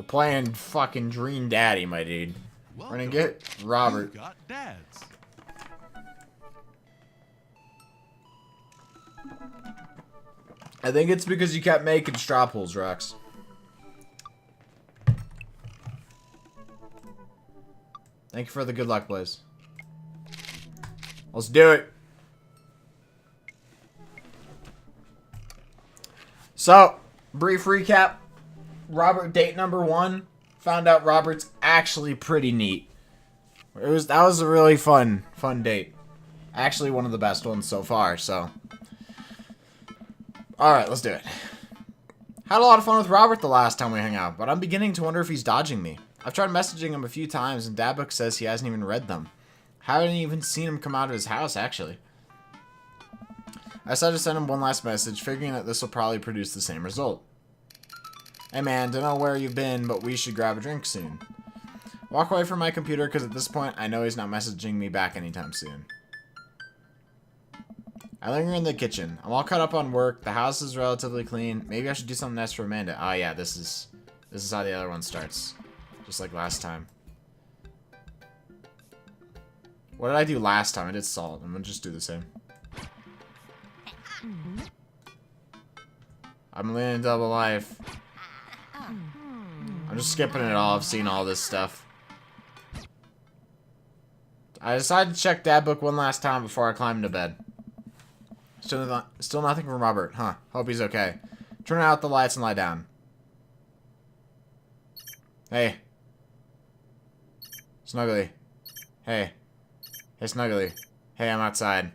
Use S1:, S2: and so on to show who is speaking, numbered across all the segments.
S1: playing fucking Dream Daddy, my dude. We're gonna get Robert.
S2: You got dads.
S1: I think it's because you kept making straw pulls, Rex. Thank you for the good luck, Blaze. Let's do it. So, brief recap. Robert date number 1. Found out Robert's actually pretty neat. That was a really fun date. Actually one of the best ones so far, so. Alright, let's do it. Had a lot of fun with Robert the last time we hung out, but I'm beginning to wonder if he's dodging me. I've tried messaging him a few times, and Dadbook says he hasn't even read them. Haven't even seen him come out of his house, actually. I decided to send him one last message, figuring that this will probably produce the same result. Hey man, don't know where you've been, but we should grab a drink soon. Walk away from my computer, because at this point, I know he's not messaging me back anytime soon. I linger in the kitchen. I'm all caught up on work. The house is relatively clean. Maybe I should do something nice for Amanda. Oh yeah, this is how the other one starts. Just like last time. What did I do last time? I did salt. I'm gonna just do the same. I'm living double life. I'm just skipping it all. I've seen all this stuff. I decided to check Dadbook one last time before I climbed into bed. Still nothing from Robert. Huh. Hope he's okay. Turn out the lights and lie down. Hey. Snuggly. Hey. Hey, Snuggly. Hey, I'm outside.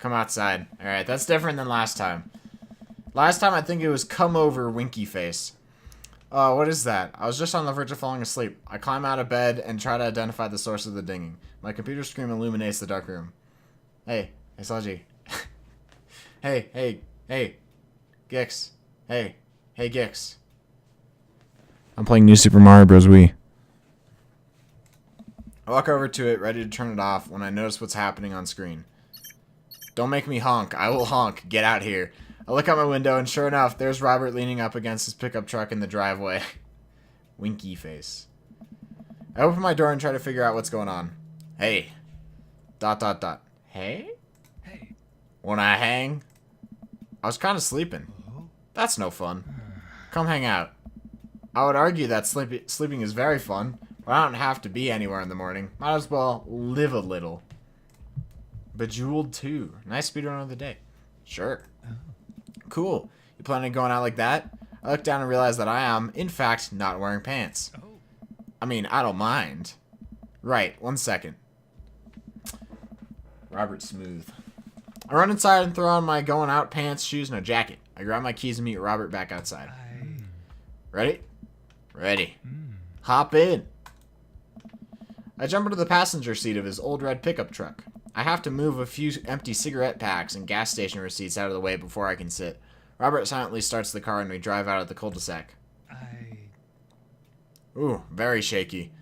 S1: Come outside. Alright, that's different than last time. Last time, I think it was come over winky face. What is that? I was just on the verge of falling asleep. I climb out of bed and try to identify the source of the dinging. My computer screen illuminates the dark room. Hey. Hey, Sludgy. Hey. Gix. Hey. Hey, Gix. I'm playing New Super Mario Bros. Wii. I walk over to it, ready to turn it off, when I notice what's happening on screen. Don't make me honk. I will honk. Get out here. I look out my window, and sure enough, there's Robert leaning up against his pickup truck in the driveway. Winky face. I open my door and try to figure out what's going on. Hey. ... Hey?
S2: Hey.
S1: Wanna hang? I was kind of sleeping. That's no fun. Come hang out. I would argue that sleeping is very fun, but I don't have to be anywhere in the morning. Might as well live a little. Bejeweled 2. Nice speedrun of the day. Sure. Cool. You planning on going out like that? I look down and realize that I am, in fact, not wearing pants. I mean, I don't mind. Right, 1 second. Robert Smooth. I run inside and throw on my going out pants, shoes, and a jacket. I grab my keys and meet Robert back outside. Ready? Ready. Hop in. I jump into the passenger seat of his old red pickup truck. I have to move a few empty cigarette packs and gas station receipts out of the way before I can sit. Robert silently starts the car and we drive out of the cul-de-sac. Ooh, very shaky.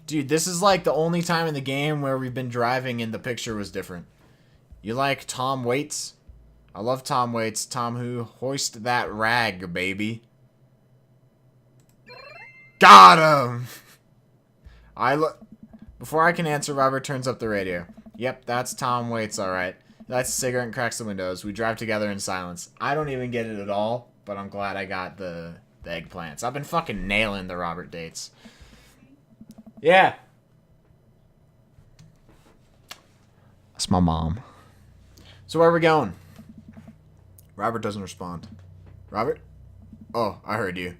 S1: Dude, this is like the only time in the game where we've been driving and the picture was different. You like Tom Waits? I love Tom Waits. Tom who? Hoist that rag, baby. Got him! Before I can answer, Robert turns up the radio. Yep, that's Tom Waits, alright. Lights a cigarette and cracks the windows. We drive together in silence. I don't even get it at all, but I'm glad I got the eggplants. I've been fucking nailing the Robert dates. Yeah. That's my mom. So where are we going? Robert doesn't respond. Robert? Oh, I heard you.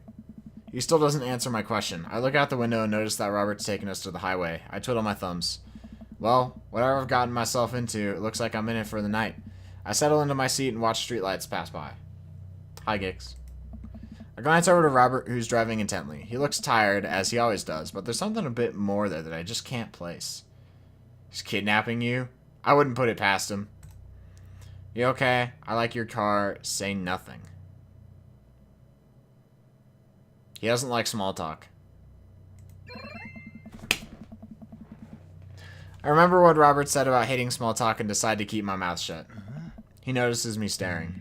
S1: He still doesn't answer my question. I look out the window and notice that Robert's taking us to the highway. I twiddle my thumbs. Well, whatever I've gotten myself into, it looks like I'm in it for the night. I settle into my seat and watch streetlights pass by. Hi, Gix. I glance over to Robert, who's driving intently. He looks tired, as he always does, but there's something a bit more there that I just can't place. He's kidnapping you? I wouldn't put it past him. You okay? I like your car. Say nothing. He doesn't like small talk. I remember what Robert said about hating small talk and decide to keep my mouth shut. He notices me staring.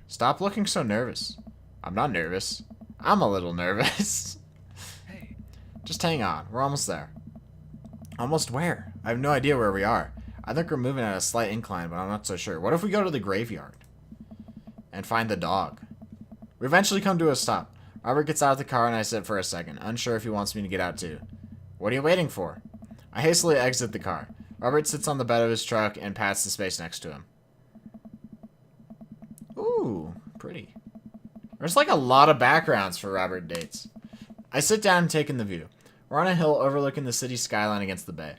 S1: Stop looking so nervous. I'm not nervous. I'm a little nervous. Just hang on. We're almost there. Almost where? I have no idea where we are. I think we're moving at a slight incline, but I'm not so sure. What if we go to the graveyard? And find the dog? We eventually come to a stop. Robert gets out of the car and I sit for a second, unsure if he wants me to get out too. What are you waiting for? I hastily exit the car. Robert sits on the bed of his truck and pats the space next to him. Ooh, pretty. There's like a lot of backgrounds for Robert dates. I sit down and take in the view. We're on a hill overlooking the city skyline against the bay.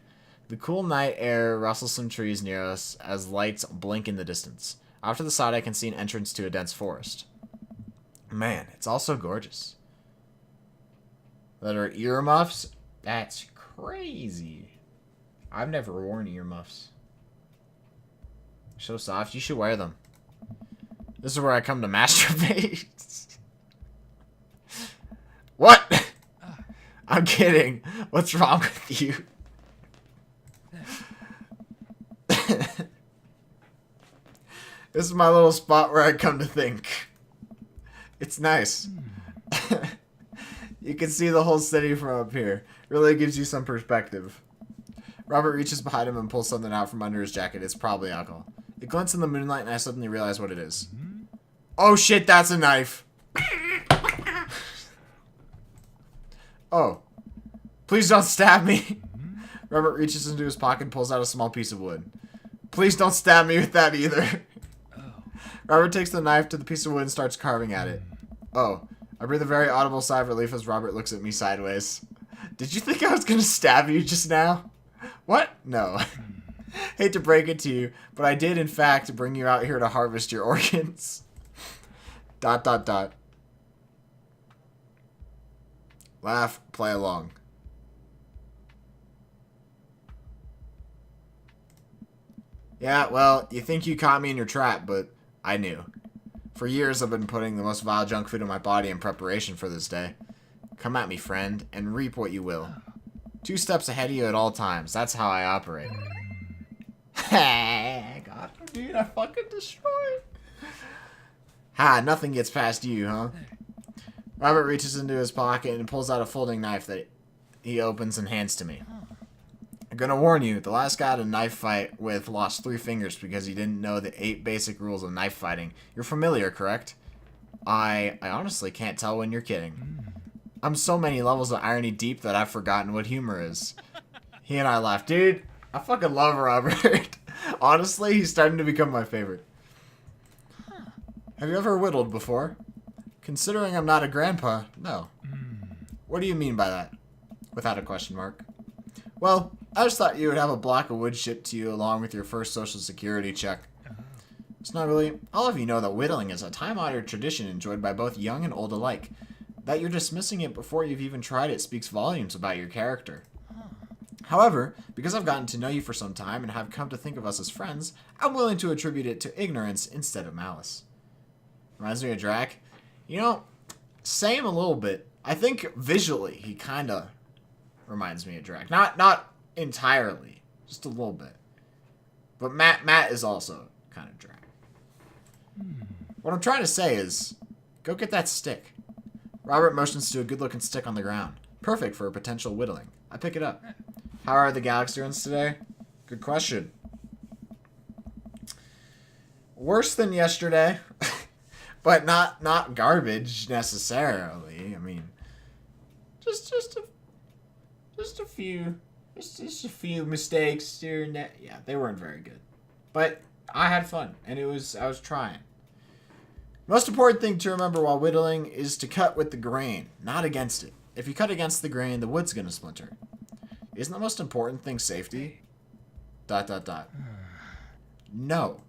S1: The cool night air rustles some trees near us as lights blink in the distance. Off to the side I can see an entrance to a dense forest. Man, it's all so gorgeous. That are earmuffs? That's crazy. I've never worn earmuffs. So soft, you should wear them. This is where I come to masturbate. What? I'm kidding. What's wrong with you? This is my little spot where I come to think. It's nice. You can see the whole city from up here. Really gives you some perspective. Robert reaches behind him and pulls something out from under his jacket. It's probably alcohol. It glints in the moonlight and I suddenly realize what it is. Oh shit, that's a knife. Oh. Please don't stab me. Robert reaches into his pocket and pulls out a small piece of wood. Please don't stab me with that either. Robert takes the knife to the piece of wood and starts carving at it. Oh. I breathe a very audible sigh of relief as Robert looks at me sideways. Did you think I was going to stab you just now? What? No. Hate to break it to you, but I did in fact bring you out here to harvest your organs. ... Laugh, play along. Yeah, well, you think you caught me in your trap, but I knew. For years I've been putting the most vile junk food in my body in preparation for this day. Come at me, friend, and reap what you will. 2 steps ahead of you at all times. That's how I operate. God, dude, I fucking destroyed. Ha, nothing gets past you, huh? Robert reaches into his pocket and pulls out a folding knife that he opens and hands to me. I'm gonna warn you, the last guy I had a knife fight with lost 3 fingers because he didn't know the 8 basic rules of knife fighting. You're familiar, correct? I honestly can't tell when you're kidding. I'm so many levels of irony deep that I've forgotten what humor is. He and I laughed. Dude, I fucking love Robert. Honestly, he's starting to become my favorite. Have you ever whittled before? Considering I'm not a grandpa, no. What do you mean by that? Without a question mark. Well, I just thought you would have a block of wood shipped to you along with your first social security check. It's not really. I'll have you know that whittling is a time-honored tradition enjoyed by both young and old alike. That you're dismissing it before you've even tried it speaks volumes about your character. However, because I've gotten to know you for some time and have come to think of us as friends, I'm willing to attribute it to ignorance instead of malice. Reminds me of Drac. You know, same a little bit. I think visually he kind of reminds me of Drac. Not entirely, just a little bit. But Matt is also kind of Drac. What I'm trying to say is, go get that stick. Robert motions to a good-looking stick on the ground. Perfect for a potential whittling. I pick it up. How are the Galaxians today? Good question. Worse than yesterday, but not garbage necessarily. I mean, just a few mistakes here and there. Yeah, they weren't very good, but I had fun and I was trying. Most important thing to remember while whittling is to cut with the grain, not against it. If you cut against the grain, the wood's gonna splinter. Isn't the most important thing safety? ... No.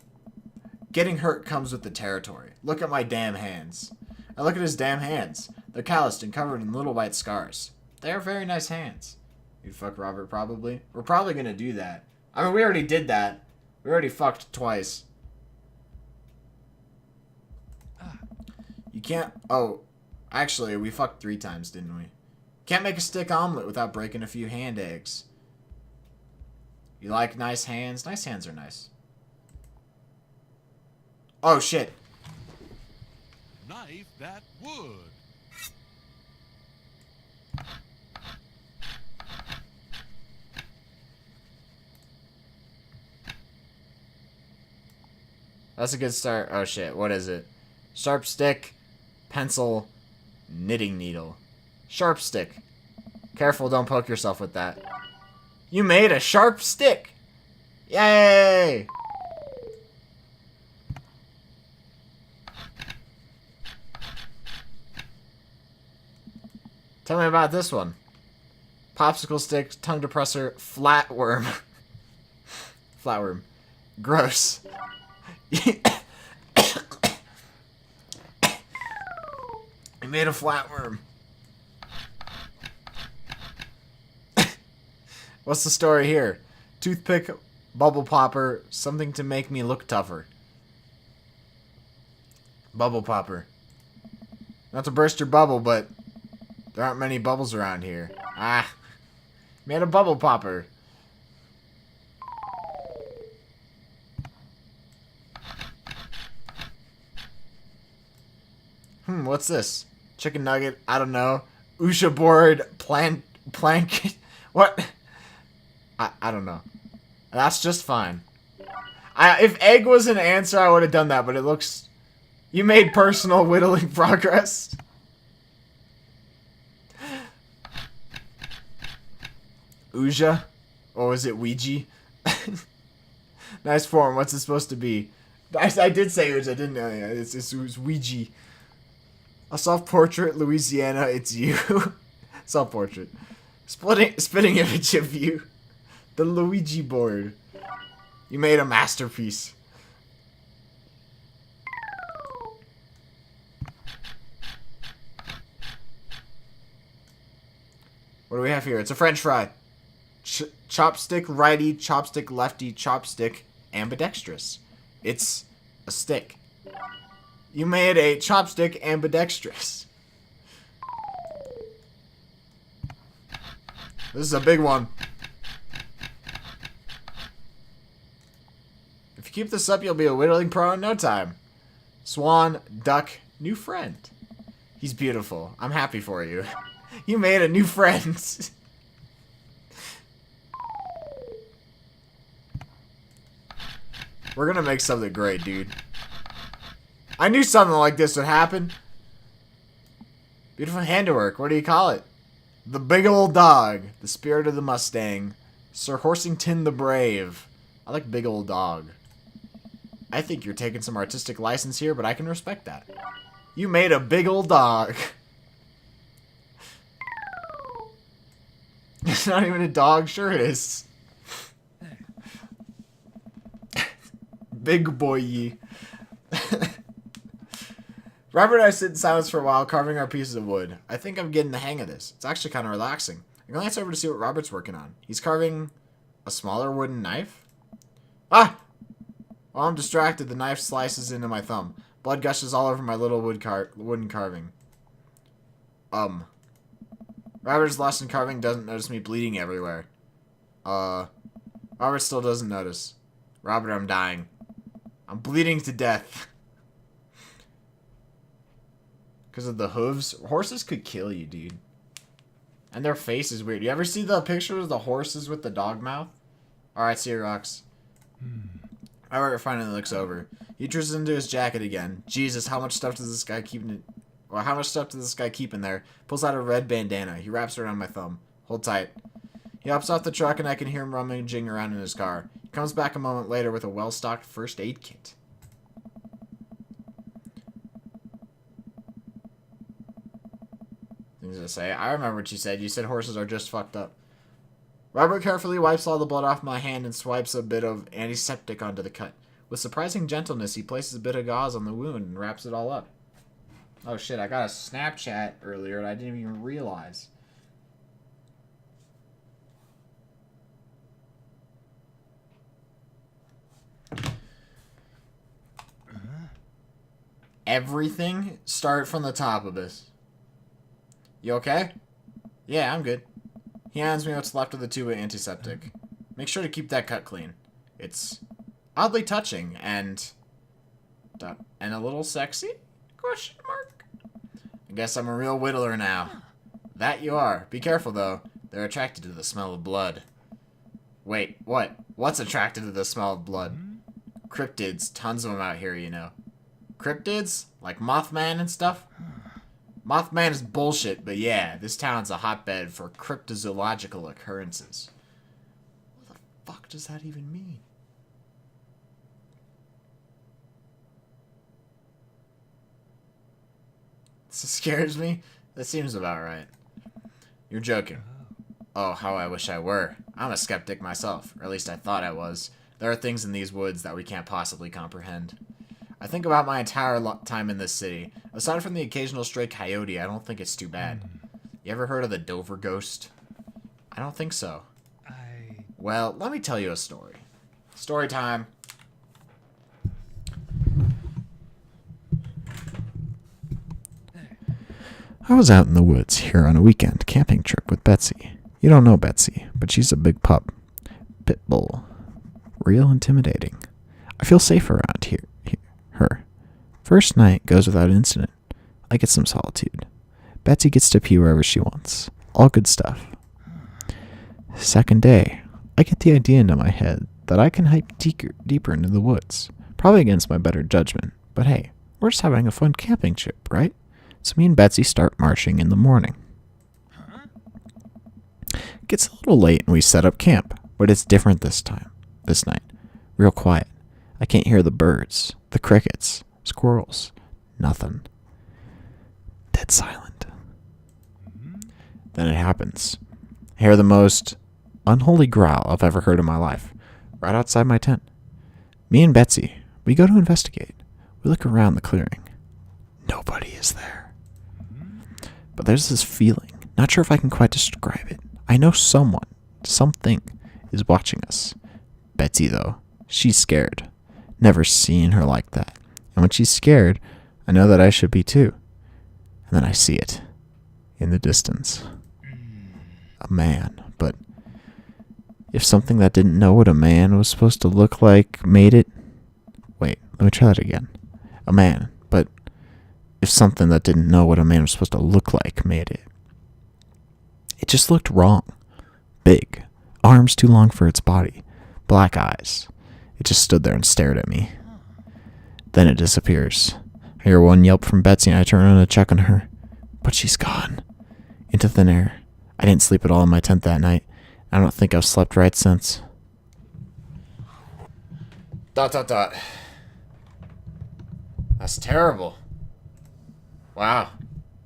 S1: Getting hurt comes with the territory. Look at my damn hands. And look at his damn hands. They're calloused and covered in little white scars. They are very nice hands. You'd fuck Robert, probably. We're probably gonna do that. I mean, we already did that. We already fucked twice. You can't... Oh, actually, we fucked 3 times, didn't we? Can't make a stick omelet without breaking a few hand eggs. You like nice hands? Nice hands are nice. Oh, shit.
S2: Knife that wood.
S1: That's a good start. Oh shit, what is it? Sharp stick, pencil, knitting needle. Sharp stick. Careful, don't poke yourself with that. You made a sharp stick! Yay! Tell me about this one. Popsicle stick, tongue depressor, flatworm. Flatworm. Gross. You made a flatworm. What's the story here? Toothpick, bubble popper, something to make me look tougher. Bubble popper. Not to burst your bubble, but there aren't many bubbles around here. Ah. Made a bubble popper. What's this? Chicken nugget? I don't know. Usha board, plank. What? I don't know. That's just fine. If egg was an answer, I would have done that, but it looks... You made personal whittling progress. Ouija? Or was it Ouija? Nice form. What's it supposed to be? I did say Ouija, didn't I? It was Ouija. A self-portrait, Louisiana, it's you. Self-portrait. Spitting image of you. The Luigi board. You made a masterpiece. What do we have here? It's a French fry. Chopstick righty, chopstick lefty, chopstick ambidextrous. It's a stick. You made a chopstick ambidextrous. This is a big one. If you keep this up, you'll be a whittling pro in no time. Swan, duck, new friend. He's beautiful. I'm happy for you. You made a new friend. We're gonna make something great, dude. I knew something like this would happen. Beautiful handiwork. What do you call it? The big old dog. The spirit of the Mustang. Sir Horsington the Brave. I like big old dog. I think you're taking some artistic license here, but I can respect that. You made a big old dog. It's not even a dog. Sure it is. Big boy. Robert and I sit in silence for a while, carving our pieces of wood. I think I'm getting the hang of this. It's actually kind of relaxing. I glance over to see what Robert's working on. He's carving a smaller wooden knife. Ah! While I'm distracted, the knife slices into my thumb. Blood gushes all over my little wooden carving. Robert's lost in carving, doesn't notice me bleeding everywhere. Robert still doesn't notice. Robert, I'm dying. I'm bleeding to death. Because of the hooves. Horses could kill you, dude. And their face is weird. You ever see the picture of the horses with the dog mouth? Alright, see you, Rocks. Robert finally looks over. He reaches into his jacket again. Jesus, how much stuff does this guy keep in... Well, how much stuff does this guy keep in there? Pulls out a red bandana. He wraps it around my thumb. Hold tight. He hops off the truck and I can hear him rummaging around in his car. He comes back a moment later with a well-stocked first aid kit. Things to say. I remember what you said. You said horses are just fucked up. Robert carefully wipes all the blood off my hand and swipes a bit of antiseptic onto the cut. With surprising gentleness, he places a bit of gauze on the wound and wraps it all up. Oh shit, I got a Snapchat earlier and I didn't even realize. Everything start from the top of this. You okay? Yeah, I'm good. He hands me what's left of the tube of antiseptic. Make sure to keep that cut clean. It's oddly touching and a little sexy? Question mark. I guess I'm a real whittler now. That you are. Be careful though. They're attracted to the smell of blood. Wait, what? What's attracted to the smell of blood? cryptids. Tons of them out here, you know. Cryptids? Like Mothman and stuff? Mothman is bullshit, but yeah, this town's a hotbed for cryptozoological occurrences. What the fuck does that even mean? This scares me? That seems about right. You're joking. Oh, how I wish I were. I'm a skeptic myself, or at least I thought I was. There are things in these woods that we can't possibly comprehend. I think about my entire time in this city. Aside from the occasional stray coyote, I don't think it's too bad. You ever heard of the Dover ghost? I don't think so. Well, let me tell you a story. Story time.
S2: I was out in the woods here on a weekend camping trip with Betsy. You don't know Betsy, but she's a big pup. Pit bull. Real intimidating. I feel safe around her. First night goes without incident. I get some solitude. Betsy gets to pee wherever she wants. All good stuff. Second day, I get the idea into my head that I can hike deeper into the woods. Probably against my better judgment. But hey, we're just having a fun camping trip, right? So me and Betsy start marching in the morning. Gets a little late and we set up camp, but it's different this night. Real quiet. I can't hear the birds, the crickets, squirrels, nothing. Dead silent. Then it happens. I hear the most unholy growl I've ever heard in my life, right outside my tent. Me and Betsy, we go to investigate. We look around the clearing. Nobody is there. But there's this feeling. Not sure if I can quite describe it. I know something is watching us. Betsy, though, she's scared. Never seen her like that. And when she's scared, I know that I should be too. And then I see it. In the distance. A man. But if something that didn't know what a man was supposed to look like made it... Wait, let me try that again. A man. But if something that didn't know what a man was supposed to look like made it. It just looked wrong. Big. Arms too long for its body. Black eyes. It just stood there and stared at me. Then it disappears. I hear one yelp from Betsy and I turn around to check on her. But she's gone. Into thin air. I didn't sleep at all in my tent that night. I don't think I've slept right since. ...
S1: That's terrible. Wow.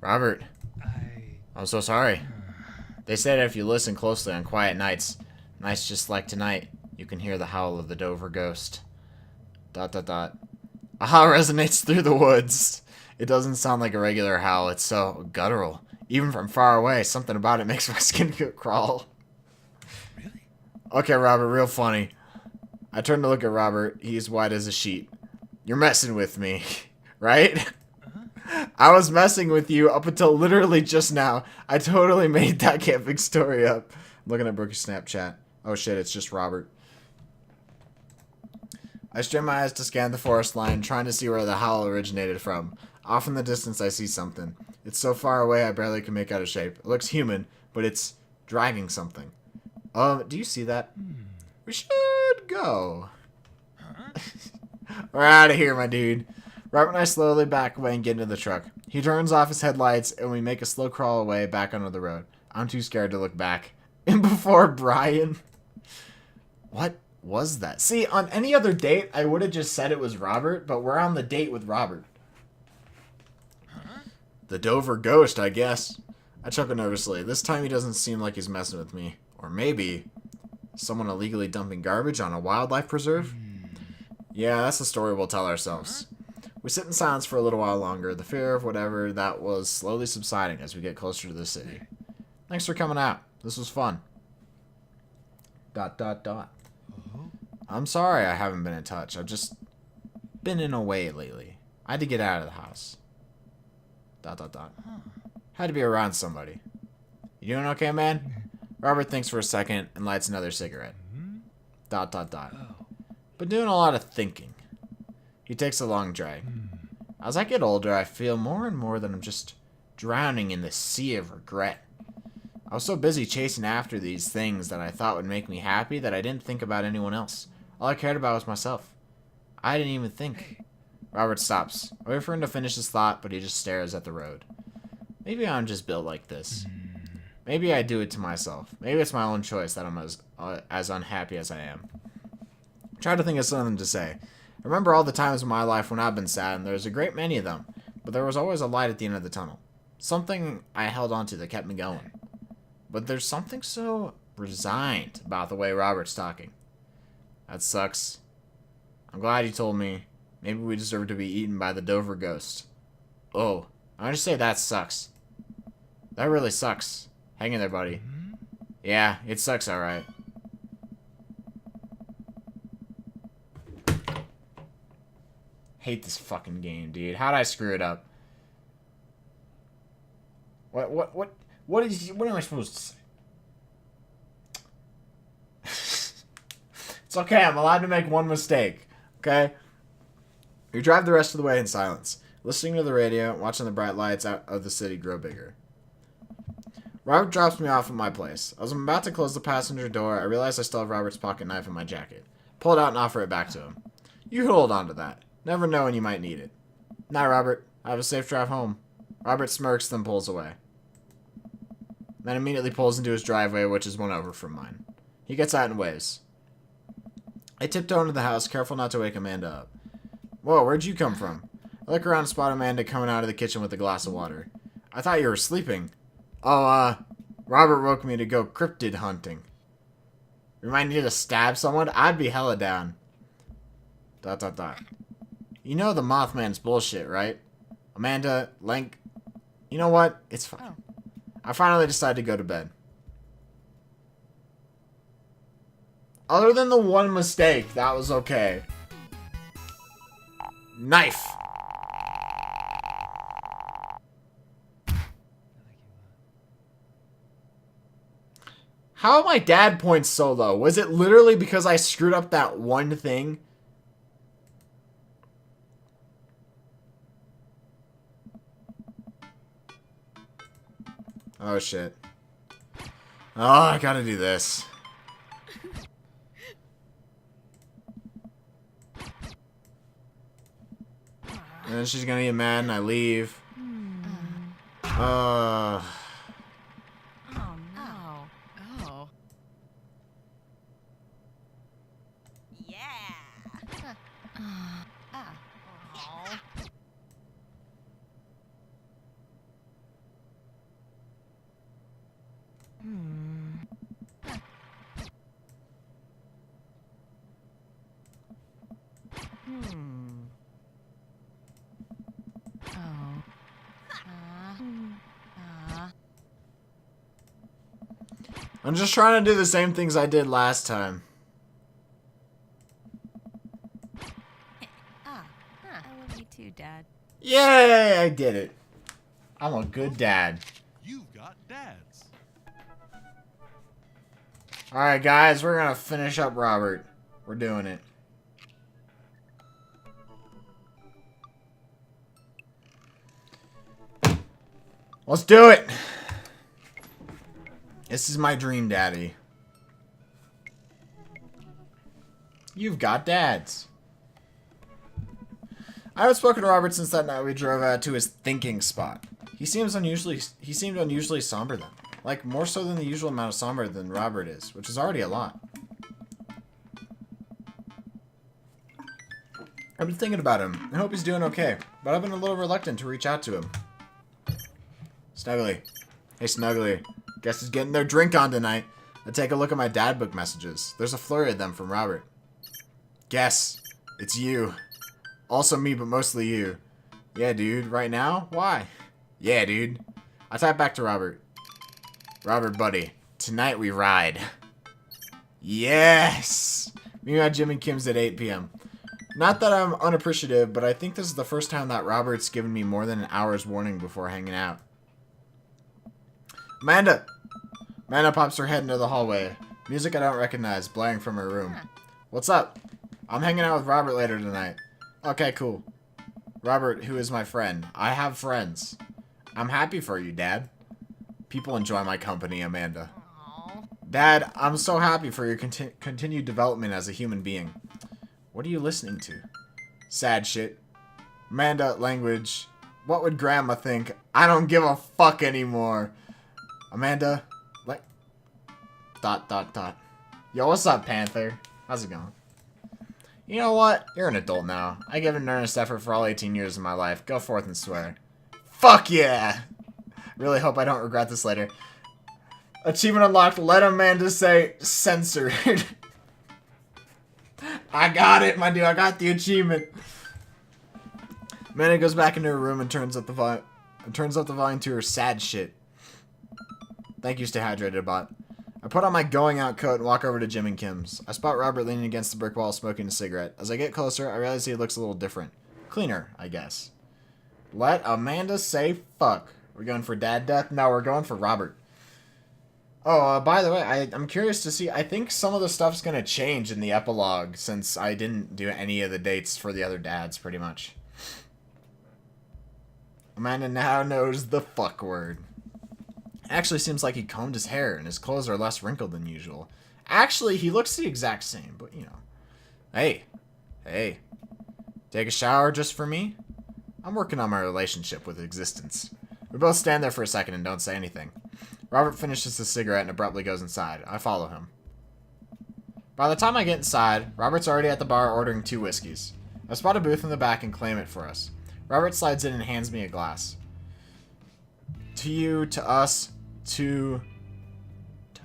S1: Robert. I'm so sorry. They say that if you listen closely on quiet nights just like tonight, you can hear the howl of the Dover ghost. ... A howl resonates through the woods. It doesn't sound like a regular howl. It's so guttural. Even from far away, something about it makes my skin crawl.
S2: Really?
S1: Okay, Robert, real funny. I turn to look at Robert. He's white as a sheet. You're messing with me, right? I was messing with you up until literally just now. I totally made that camping story up. I'm looking at Brookie's Snapchat. Oh shit, it's just Robert. I strain my eyes to scan the forest line, trying to see where the howl originated from. Off in the distance, I see something. It's so far away, I barely can make out a shape. It looks human, but it's dragging something. Do you see that? We should go. We're out of here, my dude. Robert and I slowly back away and get into the truck. He turns off his headlights, and we make a slow crawl away back onto the road. I'm too scared to look back. And before Brian... What was that? See, on any other date, I would have just said it was Robert, but we're on the date with Robert. The Dover ghost, I guess. I chuckle nervously. This time he doesn't seem like he's messing with me. Or maybe someone illegally dumping garbage on a wildlife preserve? Yeah, that's the story we'll tell ourselves. We sit in silence for a little while longer, the fear of whatever that was slowly subsiding as we get closer to the city. Thanks for coming out. This was fun. ... I'm sorry I haven't been in touch. I've just been in a way lately. I had to get out of the house. ... Had to be around somebody. You doing okay, man? Robert thinks for a second and lights another cigarette. ... Been doing a lot of thinking. He takes a long drag. As I get older, I feel more and more that I'm just drowning in the sea of regret. I was so busy chasing after these things that I thought would make me happy that I didn't think about anyone else. All I cared about was myself. I didn't even think. Robert stops. I wait for him to finish his thought, but he just stares at the road. Maybe I'm just built like this. Maybe I do it to myself. Maybe it's my own choice that I'm as unhappy as I am. Try to think of something to say. I remember all the times in my life when I've been sad, and there's a great many of them, but there was always a light at the end of the tunnel. Something I held onto that kept me going. But there's something so resigned about the way Robert's talking. That sucks. I'm glad you told me. Maybe we deserve to be eaten by the Dover ghost. Oh, I just say that sucks. That really sucks. Hang in there, buddy. Yeah, it sucks, alright. Hate this fucking game, dude. How'd I screw it up? What am I supposed to say? It's okay, I'm allowed to make one mistake. Okay? We drive the rest of the way in silence, listening to the radio, watching the bright lights out of the city grow bigger. Robert drops me off at my place. As I'm about to close the passenger door, I realize I still have Robert's pocket knife in my jacket. Pull it out and offer it back to him. You hold on to that. Never know when you might need it. Night, Robert. Have a safe drive home. Robert smirks, then pulls away. Then immediately pulls into his driveway, which is one over from mine. He gets out and waves. I tiptoe into the house, careful not to wake Amanda up. Whoa, where'd you come from? I look around and spot Amanda coming out of the kitchen with a glass of water. I thought you were sleeping. Oh, Robert woke me to go cryptid hunting. Remind you to stab someone? I'd be hella down. ... You know the Mothman's bullshit, right? Amanda, Link... You know what? It's fine. Oh. I finally decided to go to bed. Other than the one mistake, that was okay. Knife! How my dad points so low? Was it literally because I screwed up that one thing? Oh shit. Oh, I gotta do this. And then she's gonna get mad and I leave.
S3: Oh no. Oh. Yeah. Oh.
S1: I'm just trying to do the same things I did last time.
S3: I love you too, Dad.
S1: Yay! I did it. I'm a good dad.
S4: You've got dads.
S1: Alright, guys, we're gonna finish up Robert. We're doing it. Let's do it! This is my dream daddy. You've got dads. I haven't spoken to Robert since that night we drove out to his thinking spot. He seemed unusually somber then. Like, more so than the usual amount of somber than Robert is, which is already a lot. I've been thinking about him. I hope he's doing okay, but I've been a little reluctant to reach out to him. Snuggly. Hey, Snuggly. Guess who's getting their drink on tonight? I take a look at my dad book messages. There's a flurry of them from Robert. Guess. It's you. Also me, but mostly you. Yeah, dude. Right now? Why? Yeah, dude. I type back to Robert. Robert, buddy. Tonight we ride. Yes! Me and Jim and Kim's at 8 p.m. Not that I'm unappreciative, but I think this is the first time that Robert's given me more than an hour's warning before hanging out. Amanda! Amanda pops her head into the hallway. Music I don't recognize, blaring from her room. What's up? I'm hanging out with Robert later tonight. Okay, cool. Robert, who is my friend. I have friends. I'm happy for you, Dad. People enjoy my company, Amanda.
S3: Aww.
S1: Dad, I'm so happy for your continued development as a human being. What are you listening to? Sad shit. Amanda, language. What would Grandma think? I don't give a fuck anymore. Amanda, like... ... Yo, what's up, Panther? How's it going? You know what? You're an adult now. I give an earnest effort for all 18 years of my life. Go forth and swear. Fuck yeah! Really hope I don't regret this later. Achievement unlocked. Let Amanda say censored. I got it, my dude. I got the achievement. Amanda goes back into her room and turns up the volume to her sad shit. Thank you, stay hydrated, bot. I put on my going out coat and walk over to Jim and Kim's. I spot Robert leaning against the brick wall smoking a cigarette. As I get closer, I realize he looks a little different. Cleaner, I guess. Let Amanda say fuck. We're going for dad death? No, we're going for Robert. Oh, by the way, I'm curious to see. I think some of the stuff's going to change in the epilogue since I didn't do any of the dates for the other dads, pretty much. Amanda now knows the fuck word. Actually seems like he combed his hair and his clothes are less wrinkled than usual. Actually, he looks the exact same, but you know. Hey. Take a shower just for me? I'm working on my relationship with existence. We both stand there for a second and don't say anything. Robert finishes his cigarette and abruptly goes inside. I follow him. By the time I get inside, Robert's already at the bar ordering 2 whiskeys. I spot a booth in the back and claim it for us. Robert slides in and hands me a glass. To you, to us, to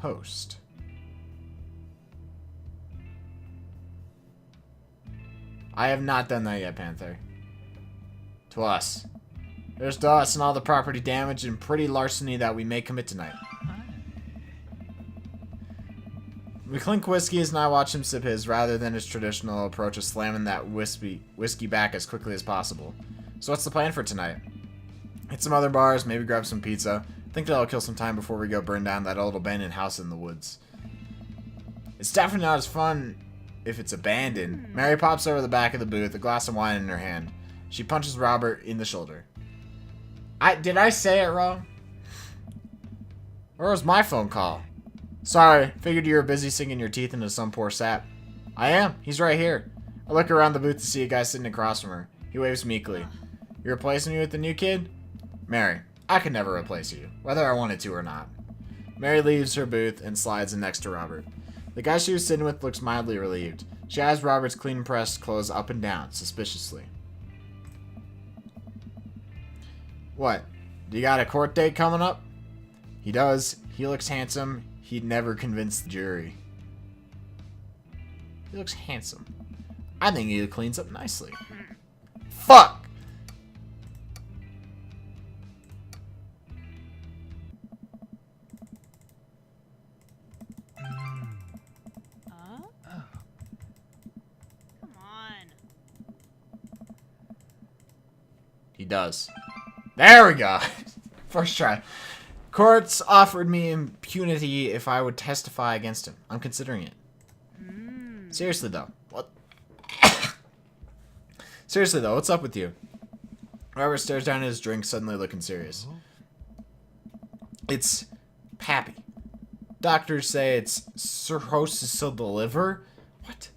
S1: toast. I have not done that yet, Panther. To us. There's to us and all the property damage and petty larceny that we may commit tonight. We clink whiskeys and I watch him sip his rather than his traditional approach of slamming that whiskey back as quickly as possible. So what's the plan for tonight? Hit some other bars, maybe grab some pizza. Think that'll kill some time before we go burn down that old abandoned house in the woods. It's definitely not as fun if it's abandoned. Mary pops over the back of the booth, a glass of wine in her hand. She punches Robert in the shoulder. Did I say it wrong? Where was my phone call? Sorry, figured you were busy sinking your teeth into some poor sap. I am. He's right here. I look around the booth to see a guy sitting across from her. He waves meekly. You replacing me with the new kid? Mary, I could never replace you, whether I wanted to or not. Mary leaves her booth and slides in next to Robert. The guy she was sitting with looks mildly relieved. She eyes Robert's clean-pressed clothes up and down, suspiciously. What? Do you got a court date coming up? He does. He looks handsome. He'd never convince the jury. He looks handsome. I think he cleans up nicely. Fuck!
S3: Come on.
S1: He does. There we go. First try. Courts offered me impunity if I would testify against him. I'm considering it. Seriously though, what? Seriously though, what's up with you? Robert stares down at his drink, suddenly looking serious. It's Pappy. Doctors say it's cirrhosis of the liver. What?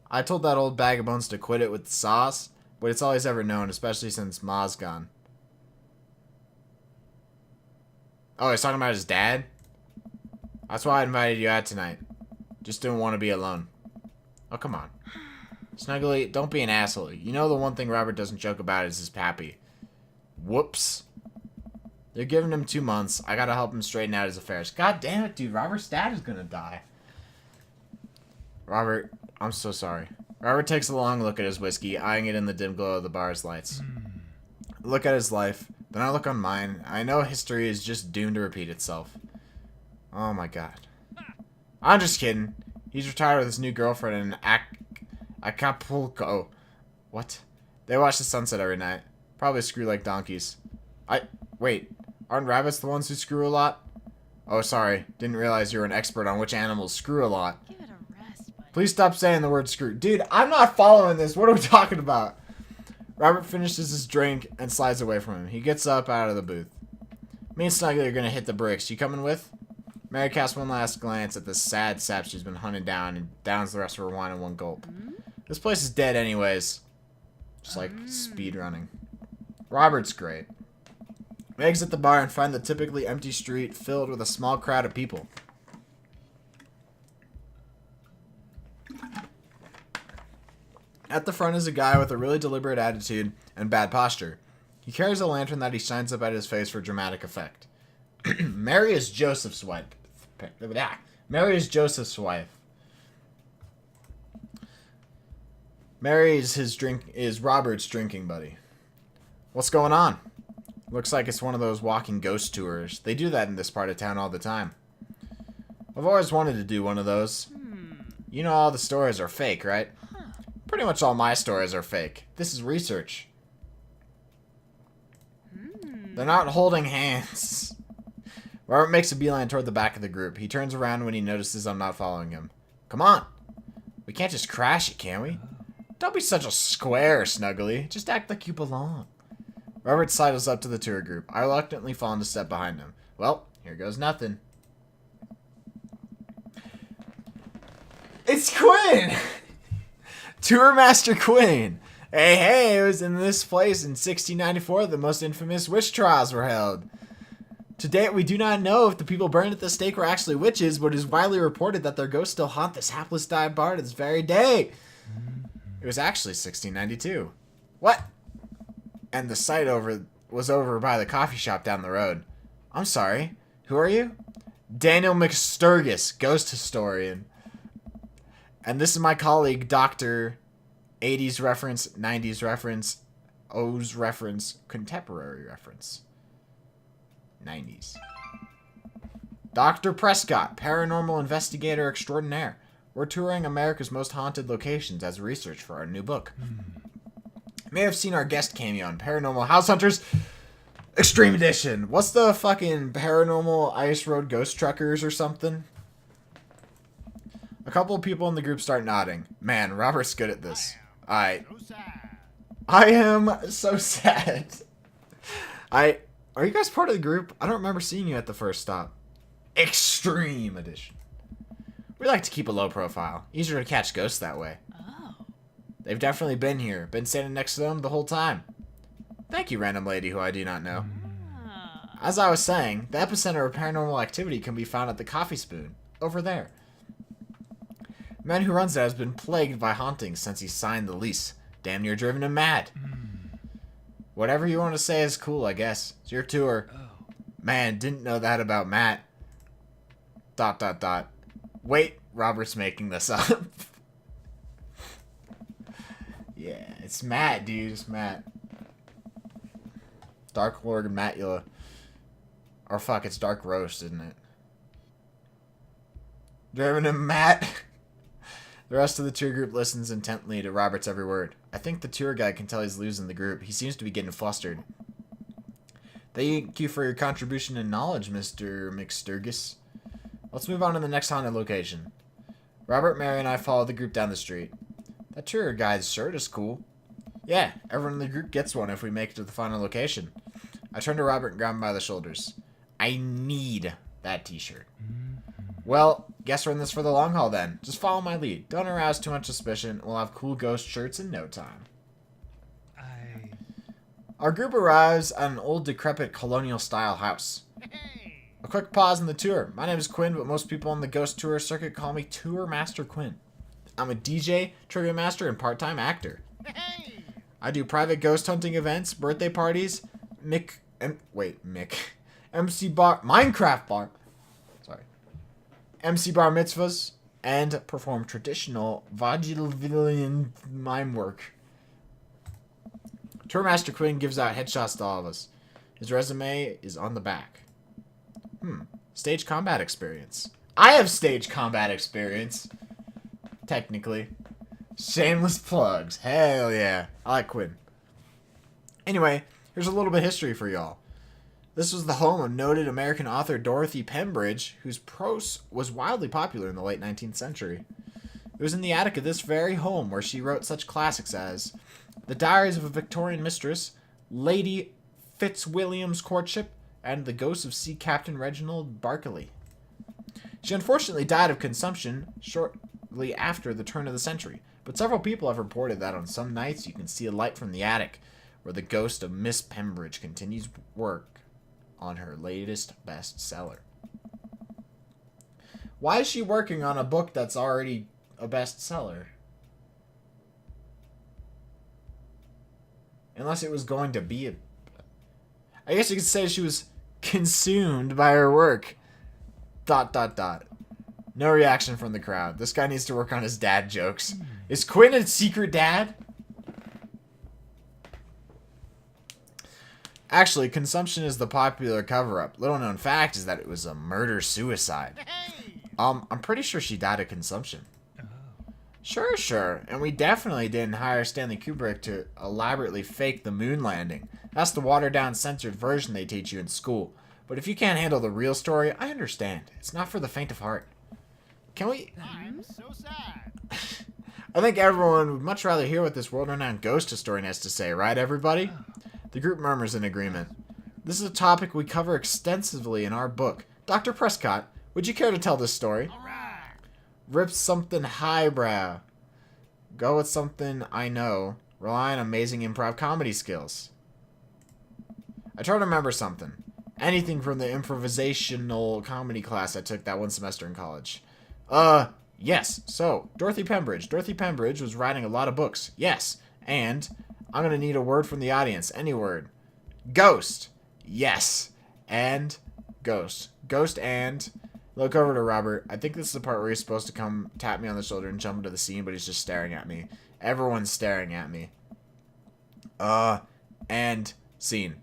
S1: I told that old bag of bones to quit it with the sauce, but it's all he's ever known, especially since Ma's gone. Oh, he's talking about his dad? That's why I invited you out tonight. Just didn't want to be alone. Oh, come on. Snuggly, don't be an asshole. You know the one thing Robert doesn't joke about is his pappy. Whoops. They're giving him 2 months. I gotta help him straighten out his affairs. God damn it, dude. Robert's dad is gonna die. Robert, I'm so sorry. Robert takes a long look at his whiskey, eyeing it in the dim glow of the bar's lights. Look at his life. Then I look on mine. I know history is just doomed to repeat itself. Oh my god. I'm just kidding. He's retired with his new girlfriend in Acapulco. What? They watch the sunset every night. Probably screw like donkeys. Wait. Aren't rabbits the ones who screw a lot? Oh, sorry. Didn't realize you were an expert on which animals screw a lot.
S3: Give it a rest, buddy.
S1: Please stop saying the word screw. Dude, I'm not following this. What are we talking about? Robert finishes his drink and slides away from him. He gets up out of the booth. Me and Snuggly are going to hit the bricks. You coming with? Mary casts one last glance at the sad sap she's been hunting down and downs the rest of her wine in one gulp. This place is dead anyways. Just like speed running. Robert's great. We exit the bar and find the typically empty street filled with a small crowd of people. At the front is a guy with a really deliberate attitude and bad posture. He carries a lantern that he shines up at his face for dramatic effect. Mary is Joseph's wife. Mary is Joseph's wife. Mary is Robert's drinking buddy. What's going on? Looks like it's one of those walking ghost tours. They do that in this part of town all the time. I've always wanted to do one of those. You know all the stories are fake, right? Pretty much all my stories are fake. This is research. They're not holding hands. Robert makes a beeline toward the back of the group. He turns around when he notices I'm not following him. Come on. We can't just crash it, can we? Don't be such a square, Snuggly. Just act like you belong. Robert sidles up to the tour group. I reluctantly fall into step behind him. Well, here goes nothing. It's Quinn! Tour Master Quinn. Hey, it was in this place in 1694 the most infamous witch trials were held. To date, we do not know if the people burned at the stake were actually witches, but it is widely reported that their ghosts still haunt this hapless dive bar to this very day. It was actually 1692. What? And the site was over by the coffee shop down the road. I'm sorry. Who are you? Daniel McSturgis, ghost historian. And this is my colleague, Dr. 80s reference, 90s reference, O's reference, contemporary reference. 90s. Dr. Prescott, paranormal investigator extraordinaire. We're touring America's most haunted locations as research for our new book. You may have seen our guest cameo on Paranormal House Hunters Extreme Edition. What's the fucking Paranormal Ice Road Ghost Truckers or something? A couple of people in the group start nodding. Man, Robert's good at this. I am so sad. Are you guys part of the group? I don't remember seeing you at the first stop. Extreme Edition. We like to keep a low profile. Easier to catch ghosts that way.
S3: Oh.
S1: They've definitely been here. Been standing next to them the whole time. Thank you, random lady who I do not know. As I was saying, the epicenter of paranormal activity can be found at the Coffee Spoon. Over there. The man who runs it has been plagued by hauntings since he signed the lease. Damn near driven him mad. Whatever you want to say is cool, I guess. It's your tour. Man, didn't know that about Matt. ... Wait, Robert's making this up. Yeah, it's Matt, dude. It's Matt. Dark Lord and Matula. Or fuck, it's Dark Roast, isn't it? Driven him Matt. The rest of the tour group listens intently to Robert's every word. I think the tour guide can tell he's losing the group. He seems to be getting flustered. Thank you for your contribution and knowledge, Mr. McSturgis. Let's move on to the next haunted location. Robert, Mary, and I follow the group down the street. That tour guide's shirt is cool. Yeah, everyone in the group gets one if we make it to the final location. I turn to Robert and grab him by the shoulders. I need that t-shirt. Well, guess we're in this for the long haul then. Just follow my lead. Don't arouse too much suspicion. We'll have cool ghost shirts in no time. Our group arrives at an old decrepit colonial-style house. A quick pause in the tour. My name is Quinn, but most people on the ghost tour circuit call me Tour Master Quinn. I'm a DJ, trivia master, and part-time actor. I do private ghost hunting events, birthday parties, MC bar, Minecraft bar, MC bar mitzvahs, and perform traditional vaudevillian mime work. Tour Master Quinn gives out headshots to all of us. His resume is on the back. Stage combat experience. I have stage combat experience. Technically. Shameless plugs. Hell yeah. I like Quinn. Anyway, here's a little bit of history for y'all. This was the home of noted American author Dorothy Pembridge, whose prose was wildly popular in the late 19th century. It was in the attic of this very home where she wrote such classics as The Diaries of a Victorian Mistress, Lady Fitzwilliam's Courtship, and The Ghost of Sea Captain Reginald Barkley. She unfortunately died of consumption shortly after the turn of the century, but several people have reported that on some nights you can see a light from the attic, where the ghost of Miss Pembridge continues work on her latest bestseller. Why is she working on a book that's already a bestseller? Unless it was going to be a... I guess you could say she was consumed by her work. ... No reaction from the crowd. This guy needs to work on his dad jokes. Is Quinn a secret dad? Actually, consumption is the popular cover-up. Little known fact is that it was a murder-suicide. I'm pretty sure she died of consumption. Sure. And we definitely didn't hire Stanley Kubrick to elaborately fake the moon landing. That's the watered-down, censored version they teach you in school. But if you can't handle the real story, I understand. It's not for the faint of heart. Can we...
S5: I'm so sad.
S1: I think everyone would much rather hear what this world-renowned ghost historian has to say, right, everybody? The group murmurs in agreement. This is a topic we cover extensively in our book. Dr. Prescott, would you care to tell this story?
S5: All right.
S1: Rip something highbrow. Go with something I know. Rely on amazing improv comedy skills. I try to remember something. Anything from the improvisational comedy class I took that one semester in college. Yes. So, Dorothy Pembridge. Dorothy Pembridge was writing a lot of books. Yes. And I'm going to need a word from the audience. Any word. Ghost. Yes. And ghost. Ghost and... Look over to Robert. I think this is the part where he's supposed to come tap me on the shoulder and jump into the scene, but he's just staring at me. Everyone's staring at me. And scene.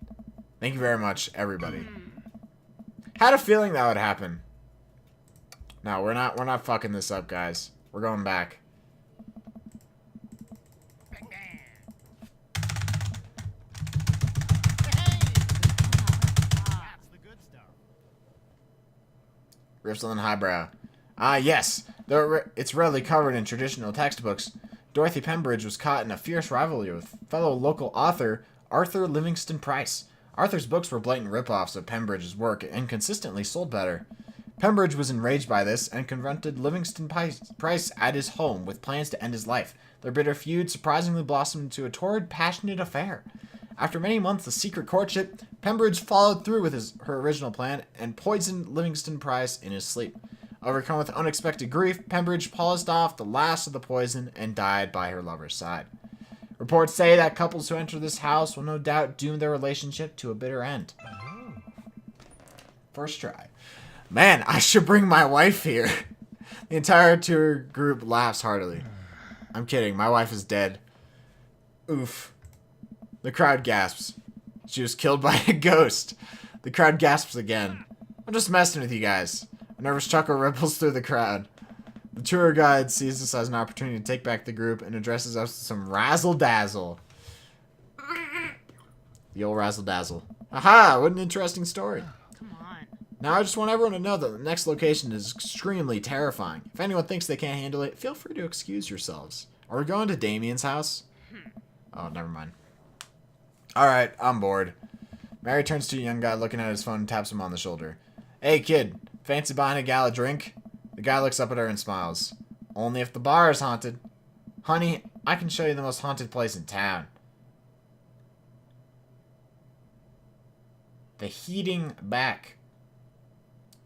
S1: Thank you very much, everybody. Had a feeling that would happen. No, we're not fucking this up, guys. We're going back.
S5: That's the good stuff.
S1: Rips on the highbrow. Yes. Though it's rarely covered in traditional textbooks, Dorothy Pembridge was caught in a fierce rivalry with fellow local author Arthur Livingston Price. Arthur's books were blatant rip-offs of Pembridge's work and consistently sold better. Pembridge was enraged by this and confronted Livingston Price at his home with plans to end his life. Their bitter feud surprisingly blossomed into a torrid, passionate affair. After many months of secret courtship, Pembridge followed through with her original plan and poisoned Livingston Price in his sleep. Overcome with unexpected grief, Pembridge polished off the last of the poison and died by her lover's side. Reports say that couples who enter this house will no doubt doom their relationship to a bitter end. First try. Man, I should bring my wife here. The entire tour group laughs heartily. I'm kidding, my wife is dead. Oof. The crowd gasps. She was killed by a ghost. The crowd gasps again. I'm just messing with you guys. A nervous chuckle ripples through the crowd. The tour guide sees this as an opportunity to take back the group and addresses us with some razzle-dazzle. The old razzle-dazzle. Aha! What an interesting story.
S3: Come on.
S1: Now I just want everyone to know that the next location is extremely terrifying. If anyone thinks they can't handle it, feel free to excuse yourselves. Are we going to Damien's house? Oh, never mind. Alright, I'm bored. Mary turns to a young guy looking at his phone and taps him on the shoulder. Hey kid, fancy buying a gal a drink? The guy looks up at her and smiles. Only if the bar is haunted. Honey, I can show you the most haunted place in town. The heating back.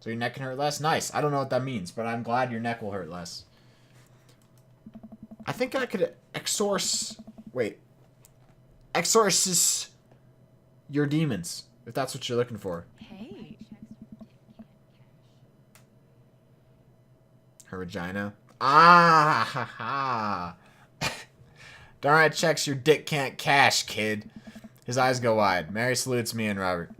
S1: So your neck can hurt less? Nice. I don't know what that means, but I'm glad your neck will hurt less. I think I could exorcise your demons, if that's what you're looking for.
S3: Hey.
S1: Her vagina. Ah, ha, ha. Darn right checks your dick can't cash, kid. His eyes go wide. Mary salutes me and Robert.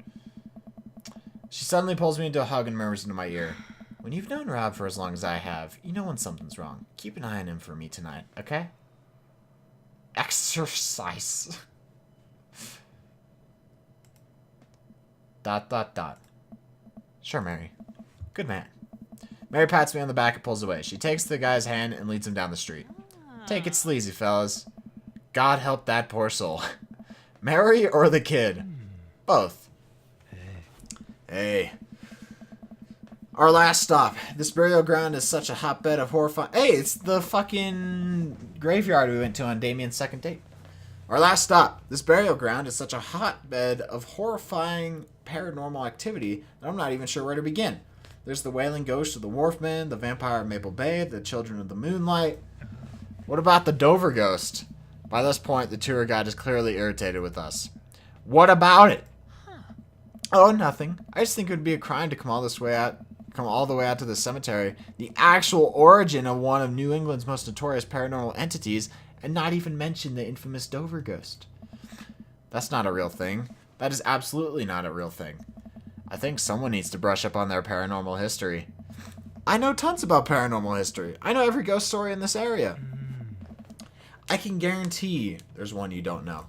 S1: She suddenly pulls me into a hug and murmurs into my ear. When you've known Rob for as long as I have, you know when something's wrong. Keep an eye on him for me tonight, okay? Exercise. ... Sure, Mary. Good man. Mary pats me on the back and pulls away. She takes the guy's hand and leads him down the street. Take it sleazy, fellas. God help that poor soul. Mary or the kid? Both. Hey. Our last stop. This burial ground is such a hotbed of horrifying... Hey, it's the fucking graveyard we went to on Damien's second date. Our last stop. This burial ground is such a hotbed of horrifying paranormal activity that I'm not even sure where to begin. There's the wailing ghost of the Wharfman, the vampire of Maple Bay, the children of the moonlight. What about the Dover ghost? By this point, the tour guide is clearly irritated with us. What about it? Oh, nothing. I just think it would be a crime to come all the way out to the cemetery, the actual origin of one of New England's most notorious paranormal entities, and not even mention the infamous Dover ghost. That's not a real thing. That is absolutely not a real thing. I think someone needs to brush up on their paranormal history. I know tons about paranormal history. I know every ghost story in this area. I can guarantee there's one you don't know.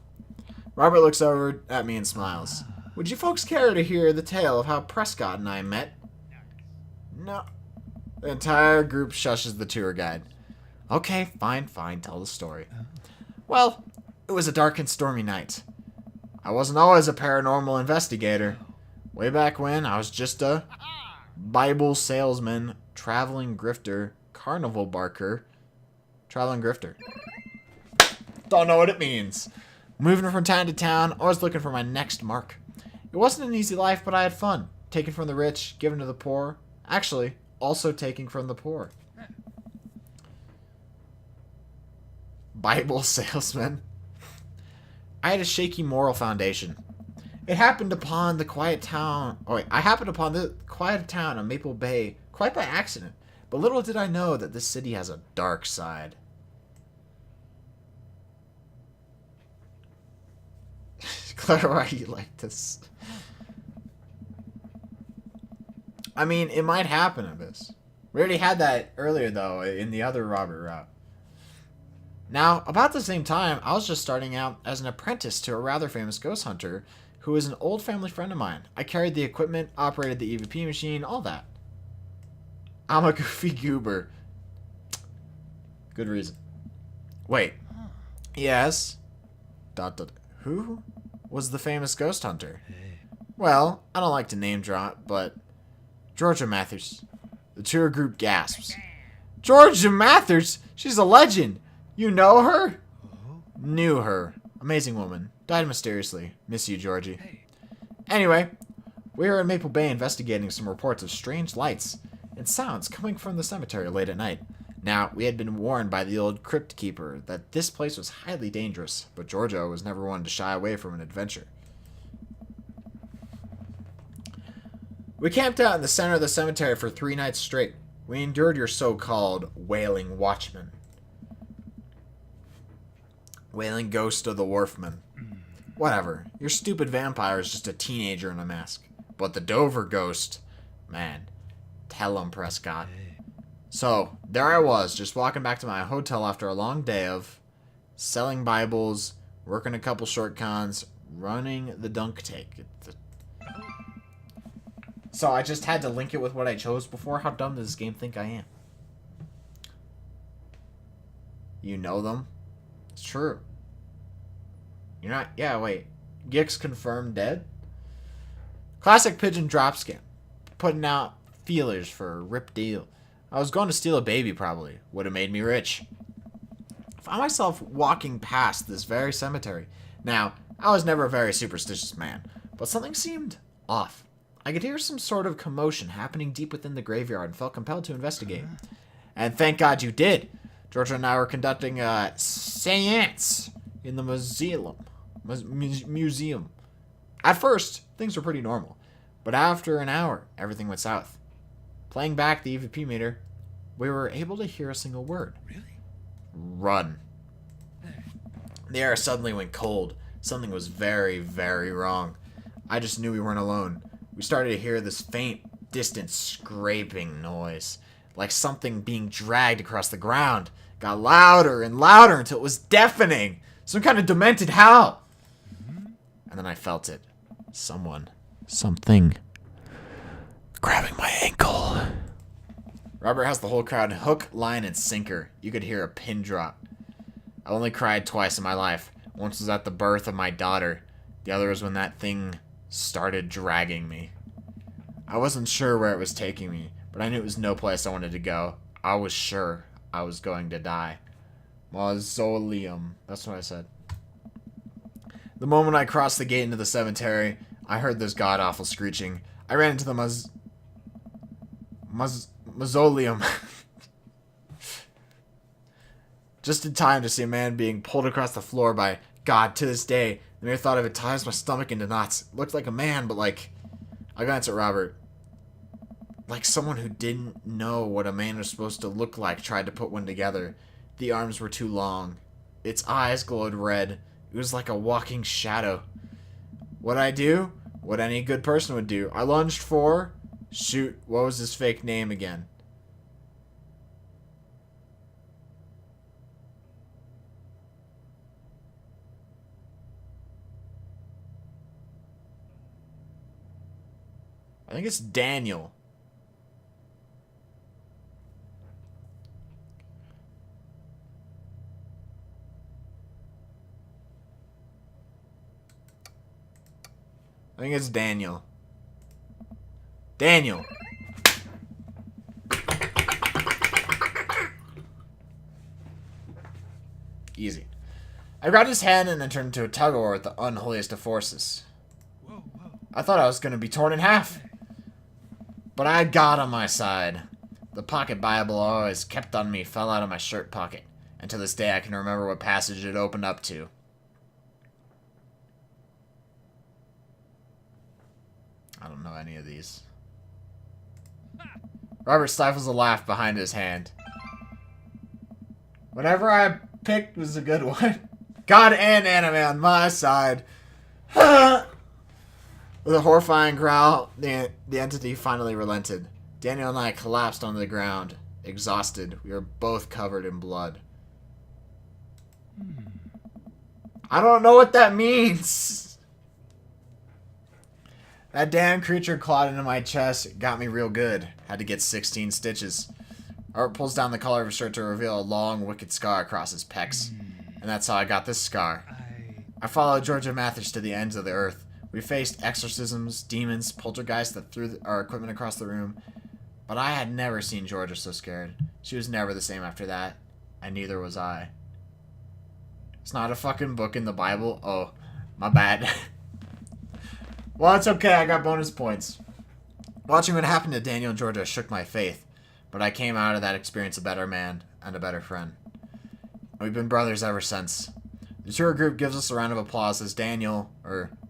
S1: Robert looks over at me and smiles. Would you folks care to hear the tale of how Prescott and I met? No. The entire group shushes the tour guide. Okay, fine, tell the story. Well, it was a dark and stormy night. I wasn't always a paranormal investigator. Way back when, I was just a Bible salesman, traveling grifter, carnival barker, traveling grifter. Don't know what it means. Moving from town to town, always looking for my next mark. It wasn't an easy life, but I had fun. Taking from the rich, giving to the poor. Actually, also taking from the poor. Bible salesman. I had a shaky moral foundation. I happened upon the quiet town of Maple Bay quite by accident. But little did I know that this city has a dark side. Claire, why do you like this? I mean, it might happen in this. We already had that earlier, though, in the other Robert route. Now, about the same time, I was just starting out as an apprentice to a rather famous ghost hunter who was an old family friend of mine. I carried the equipment, operated the EVP machine, all that. I'm a goofy goober. Good reason. Wait. Yes? ... Who was the famous ghost hunter? Well, I don't like to name drop, but... Georgia Mathers. The tour group gasps. Georgia Mathers? She's a legend. You know her? Knew her. Amazing woman. Died mysteriously. Miss you, Georgie. Anyway, we were in Maple Bay investigating some reports of strange lights and sounds coming from the cemetery late at night. Now, we had been warned by the old crypt keeper that this place was highly dangerous, but Georgia was never one to shy away from an adventure. We camped out in the center of the cemetery for 3 nights straight. We endured your so-called wailing watchman. Wailing ghost of the Wharfman. Whatever. Your stupid vampire is just a teenager in a mask. But the Dover ghost, man, tell him, Prescott. So, there I was, just walking back to my hotel after a long day of selling Bibles, working a couple short cons, running the dunk tank. So I just had to link it with what I chose before. How dumb does this game think I am? You know them? It's true. You're not... Yeah, wait. Gix confirmed dead? Classic pigeon drop scam. Putting out feelers for a rip deal. I was going to steal a baby, probably. Would have made me rich. I found myself walking past this very cemetery. Now, I was never a very superstitious man, but something seemed off. I could hear some sort of commotion happening deep within the graveyard and felt compelled to investigate. And thank God you did. Georgia and I were conducting a seance in the museum. At first, things were pretty normal, but after an hour, everything went south. Playing back the EVP meter, we were able to hear a single word.
S4: Really?
S1: Run. The air suddenly went cold. Something was very, very wrong. I just knew we weren't alone. We started to hear this faint, distant scraping noise, like something being dragged across the ground. Got louder and louder until it was deafening. Some kind of demented howl. And then I felt it. Someone. Something. Grabbing my ankle. Robert has the whole crowd hook, line, and sinker. You could hear a pin drop. I only cried twice in my life. Once was at the birth of my daughter. The other was when that thing started dragging me. I wasn't sure where it was taking me, but I knew it was no place I wanted to go. I was sure I was going to die. Mausoleum. That's what I said. The moment I crossed the gate into the cemetery, I heard this god-awful screeching. I ran into the mausoleum. Just in time to see a man being pulled across the floor by God. To this day, the mere thought of it ties my stomach into knots. It looked like a man, but like... I glanced at Robert. Like someone who didn't know what a man was supposed to look like tried to put one together. The arms were too long. Its eyes glowed red. It was like a walking shadow. What'd I do? What any good person would do. I lunged for... Shoot, what was his fake name again? I think it's Daniel. I think it's Daniel. Daniel. Easy. I grabbed his hand and then turned into a tug-of-war with the unholiest of forces.
S4: Whoa, whoa.
S1: I thought I was going to be torn in half. But I had God on my side. The pocket Bible I always kept on me fell out of my shirt pocket. And to this day I can remember what passage it opened up to. I don't know any of these. Robert stifles a laugh behind his hand. Whatever I picked was a good one. God and anime on my side. With a horrifying growl, the entity finally relented. Daniel and I collapsed onto the ground, exhausted. We were both covered in blood. I don't know what that means. That damn creature clawed into my chest. It got me real good. Had to get 16 stitches. Art pulls down the collar of his shirt to reveal a long, wicked scar across his pecs. And that's how I got this scar. I followed Georgia Mathers to the ends of the earth. We faced exorcisms, demons, poltergeists that threw our equipment across the room. But I had never seen Georgia so scared. She was never the same after that. And neither was I. It's not a fucking book in the Bible? Oh, my bad. Well, it's okay. I got bonus points. Watching what happened to Daniel and Georgia shook my faith. But I came out of that experience a better man and a better friend. We've been brothers ever since. The tour group gives us a round of applause as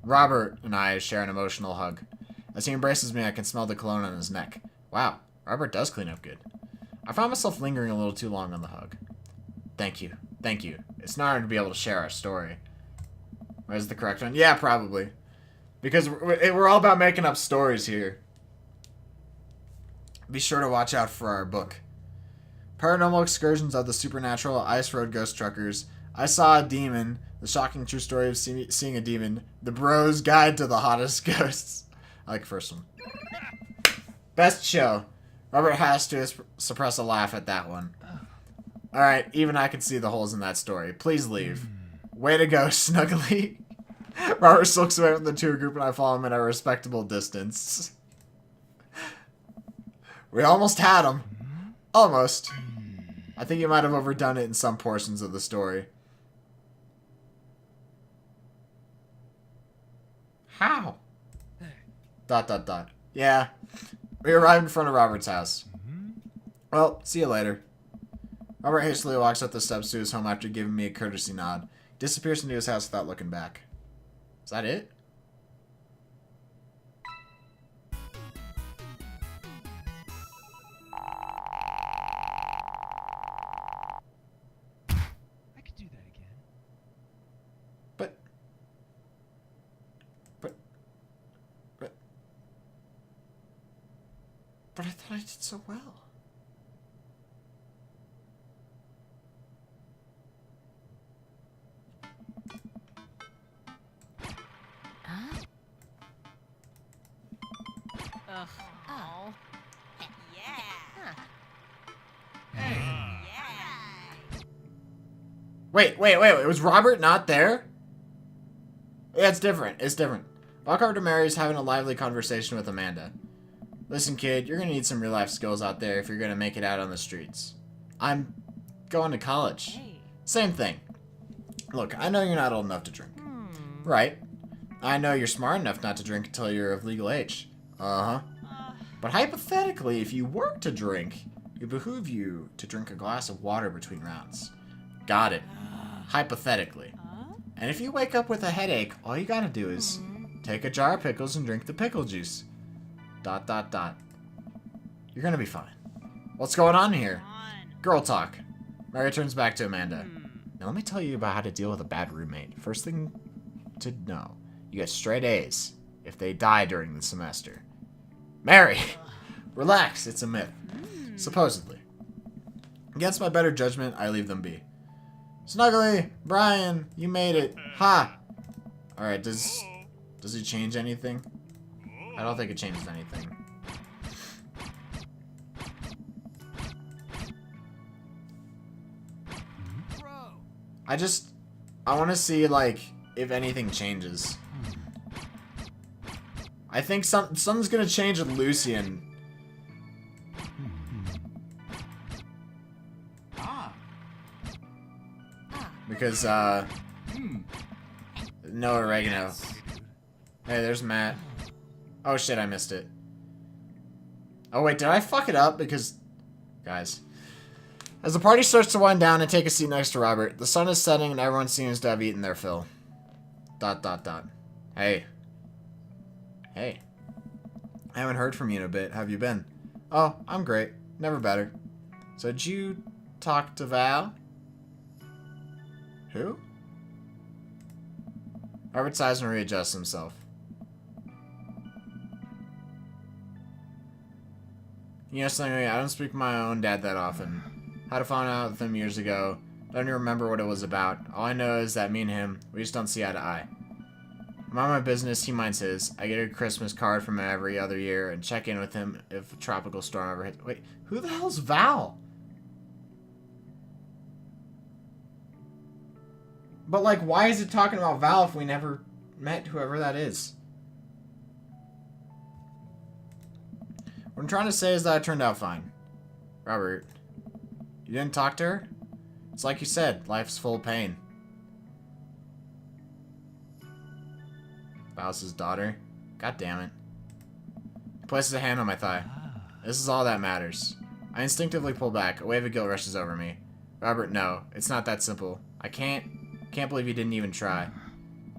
S1: Robert and I share an emotional hug. As he embraces me, I can smell the cologne on his neck. Wow, Robert does clean up good. I found myself lingering a little too long on the hug. Thank you. Thank you. It's an honor to be able to share our story. Where's the correct one? Yeah, probably. Because we're all about making up stories here. Be sure to watch out for our book. Paranormal Excursions of the Supernatural Ice Road Ghost Truckers. I Saw a Demon. The Shocking True Story of Seeing a Demon. The Bros Guide to the Hottest Ghosts. I like the first one. Best show. Robert has to suppress a laugh at that one. Alright, even I can see the holes in that story. Please leave. Way to go, Snuggly. Robert sulks away from the tour group and I follow him at a respectable distance. We almost had him. Almost. I think you might have overdone it in some portions of the story. How? ... Yeah. We arrived in front of Robert's house. Well, see you later. Robert hastily walks up the steps to his home after giving me a courtesy nod. He disappears into his house without looking back. Is that it?
S5: I could do that again.
S1: But I thought I did so well.
S3: Huh? Ugh. Oh. Yeah. Huh. Yeah.
S1: Wait. Was Robert not there? Yeah, it's different. It's different. Walk over to Mary is having a lively conversation with Amanda. Listen, kid, you're gonna need some real life skills out there if you're gonna make it out on the streets. I'm going to college.
S3: Hey.
S1: Same thing. Look, I know you're not old enough to drink.
S3: Hmm.
S1: Right. I know you're smart enough not to drink until you're of legal age. Uh-huh. But hypothetically, if you were to drink, it behoove you to drink a glass of water between rounds. Got it. Hypothetically. And if you wake up with a headache, all you gotta do is take a jar of pickles and drink the pickle juice. ... You're gonna be fine. What's going on here? Girl talk. Mary turns back to Amanda. Now let me tell you about how to deal with a bad roommate. First thing to know, you get straight A's if they die during the semester. Mary! Relax, it's a myth. Supposedly. Against my better judgment, I leave them be. Snuggly! Brian! You made it! Ha! Alright, does he change anything? I don't think it changes anything. I want to see, like, if anything changes. I think something's gonna change with Lucian. Because, no oregano. Hey, there's Matt. Oh shit, I missed it. Oh wait, did I fuck it up? Because, guys. As the party starts to wind down and take a seat next to Robert, the sun is setting and everyone seems to have eaten their fill. ... Hey. Hey. I haven't heard from you in a bit. How have you been? Oh, I'm great. Never better. So did you talk to Val? Who? Robert sighs and readjusts himself. You know something, I don't speak to my own dad that often. Had a falling out with him years ago. Don't even remember what it was about. All I know is that me and him, we just don't see eye to eye. I mind my business, he minds his. I get a Christmas card from him every other year and check in with him if a tropical storm ever hits. Wait, who the hell's Val? But, like, why is it talking about Val if we never met whoever that is? What I'm trying to say is that it turned out fine. Robert, you didn't talk to her? It's like you said, life's full of pain. Val's his daughter? God damn it. He places a hand on my thigh. This is all that matters. I instinctively pull back. A wave of guilt rushes over me. Robert, no. It's not that simple. I can't believe you didn't even try.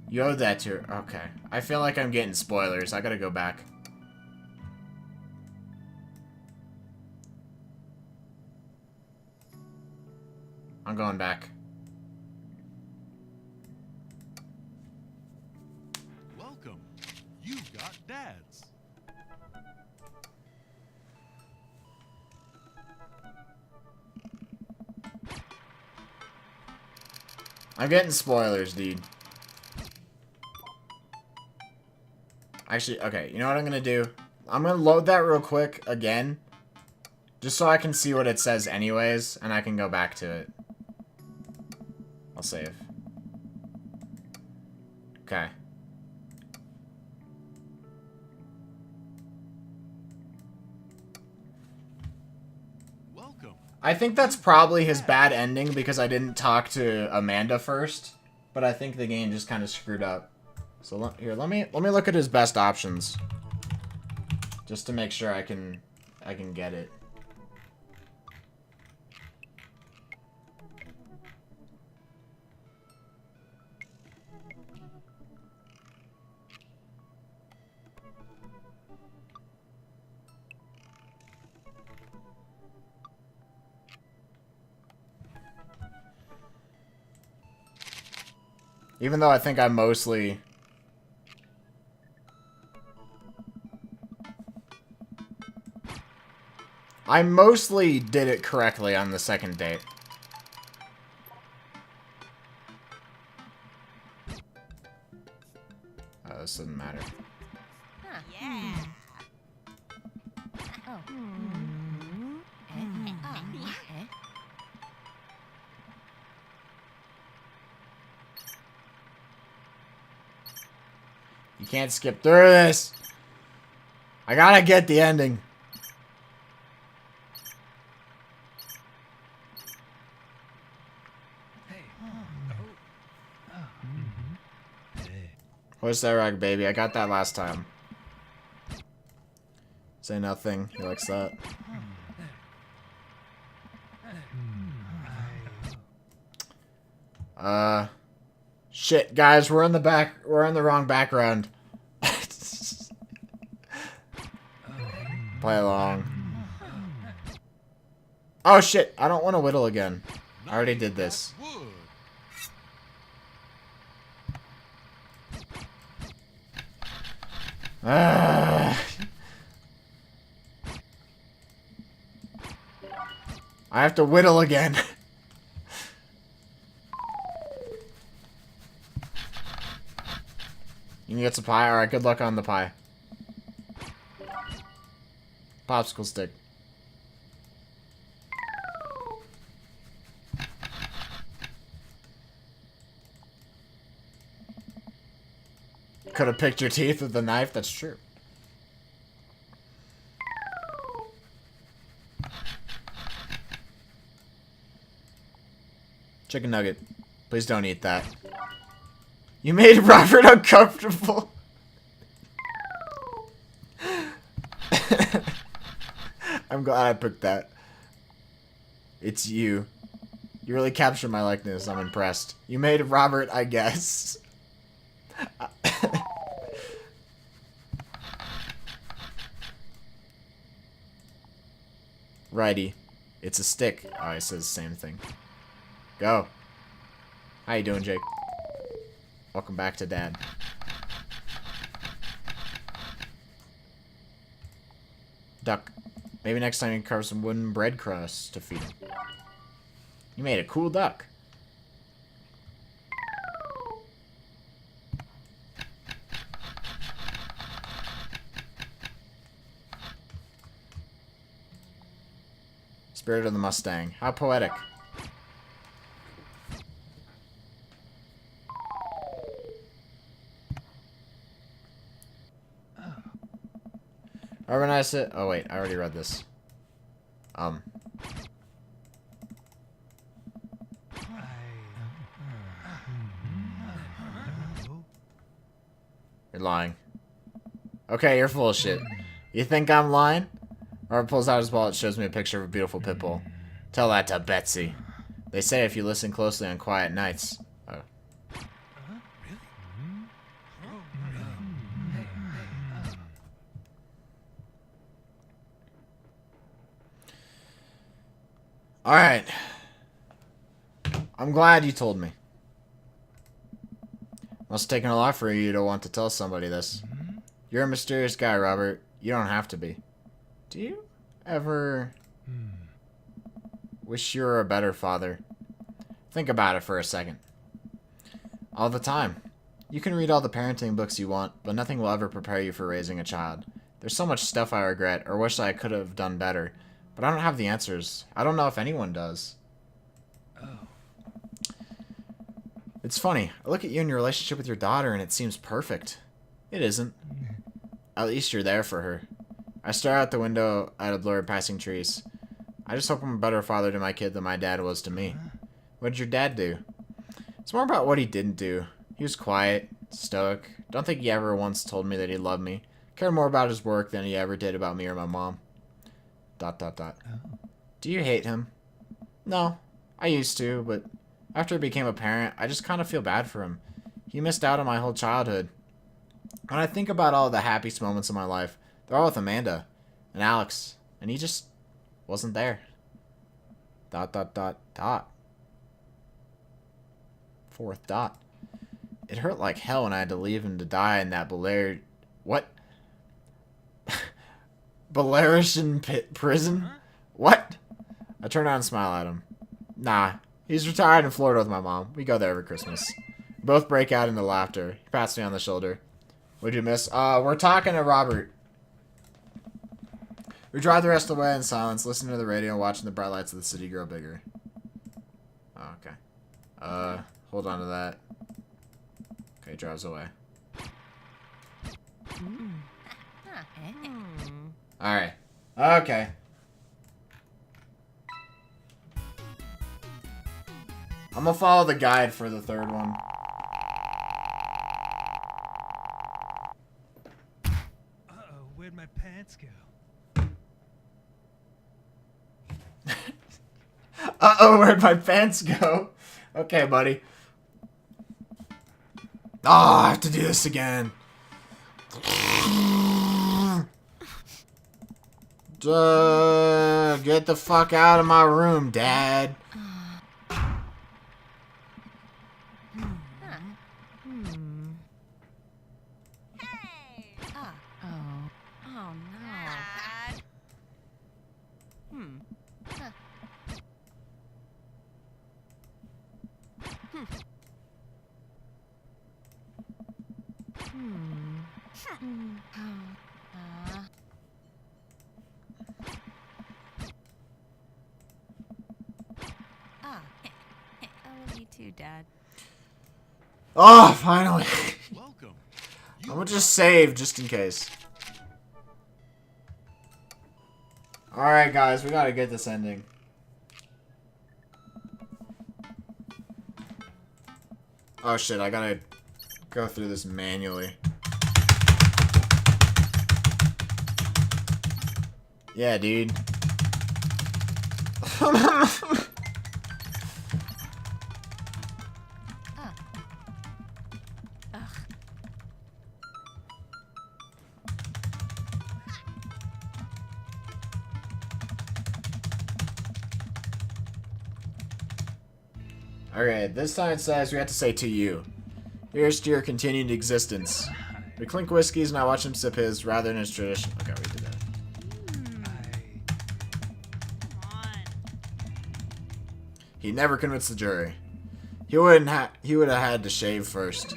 S1: You owed that to her. Okay. I feel like I'm getting spoilers. I gotta go back. I'm going back.
S4: Welcome. You've got dads.
S1: I'm getting spoilers, dude. Actually, okay, you know what I'm gonna do? I'm gonna load that real quick again. Just so I can see what it says anyways, and I can go back to it. I'll save. Okay.
S4: Welcome.
S1: I think that's probably his bad ending because I didn't talk to Amanda first, but I think the game just kind of screwed up. So let me look at his best options, just to make sure I can get it. Even though I think I mostly... did it correctly on the second date. Oh, this doesn't matter.
S3: Huh. Yeah. Oh.
S1: You can't skip through this! I gotta get the ending. Where's that rag, baby? I got that last time. Say nothing. He likes that. Shit, guys, we're in the wrong background. Play along. Oh shit, I don't want to whittle again. I already did this.
S4: Wood.
S1: I have to whittle again. You can get some pie? Alright, good luck on the pie. Popsicle stick. Could have picked your teeth with the knife, that's true. Chicken nugget. Please don't eat that. You made Robert uncomfortable. I'm glad I picked that. It's you. You really captured my likeness. I'm impressed. You made Robert, I guess. Righty. It's a stick. Oh, it says the same thing. Go. How you doing, Jake? Welcome back to Dad. Duck. Maybe next time you can carve some wooden bread crusts to feed him. You made a cool duck. Spirit of the Mustang. How poetic. Organize it. Oh wait, I already read this. You're lying. Okay, you're full of shit. You think I'm lying? Robert pulls out his wallet, shows me a picture of a beautiful pit bull. Tell that to Betsy. They say if you listen closely on quiet nights. Oh. Alright. I'm glad you told me. Must have taken a lot for you to want to tell somebody this. You're a mysterious guy, Robert. You don't have to be. Do you ever wish you were a better father? Think about it for a second. All the time. You can read all the parenting books you want, but nothing will ever prepare you for raising a child. There's so much stuff I regret or wish I could have done better, but I don't have the answers. I don't know if anyone does. It's funny. I look at you and your relationship with your daughter and it seems perfect. It isn't. At least you're there for her. I stare out the window at a blurred passing trees. I just hope I'm a better father to my kid than my dad was to me. What did your dad do? It's more about what he didn't do. He was quiet, stoic. Don't think he ever once told me that he loved me. Cared more about his work than he ever did about me or my mom. ... Do you hate him? No, I used to, but after I became a parent, I just kind of feel bad for him. He missed out on my whole childhood. When I think about all the happiest moments of my life, they're all with Amanda and Alex, and he just wasn't there. ... Fourth dot. It hurt like hell when I had to leave him to die in that What? Belarusian prison? What? I turn around and smile at him. Nah, he's retired in Florida with my mom. We go there every Christmas. We both break out into laughter. He pats me on the shoulder. What'd you miss? We're talking to Robert. We drive the rest of the way in silence, listening to the radio and watching the bright lights of the city grow bigger. Oh, okay. Hold on to that. Okay, drives away. Alright. Okay. I'm gonna follow the guide for the third one.
S5: Uh-oh, where'd my pants go?
S1: Uh-oh, where'd my pants go? Okay, buddy. Oh, I have to do this again. Get the fuck out of my room, Dad.
S3: Hey! Oh no. Dad. I love you too, Dad.
S1: Oh, finally.
S4: Welcome.
S1: I'm gonna just save just in case. Alright, guys, we gotta get this ending. Oh shit, I gotta go through this manually. Yeah, dude. Okay, this time it says we have to say to you. Here's to your continued existence. We clink whiskeys and I watch him sip his rather than his tradition. Okay, we did that.
S3: Come on.
S1: He never convinced the jury. He would have had to shave first.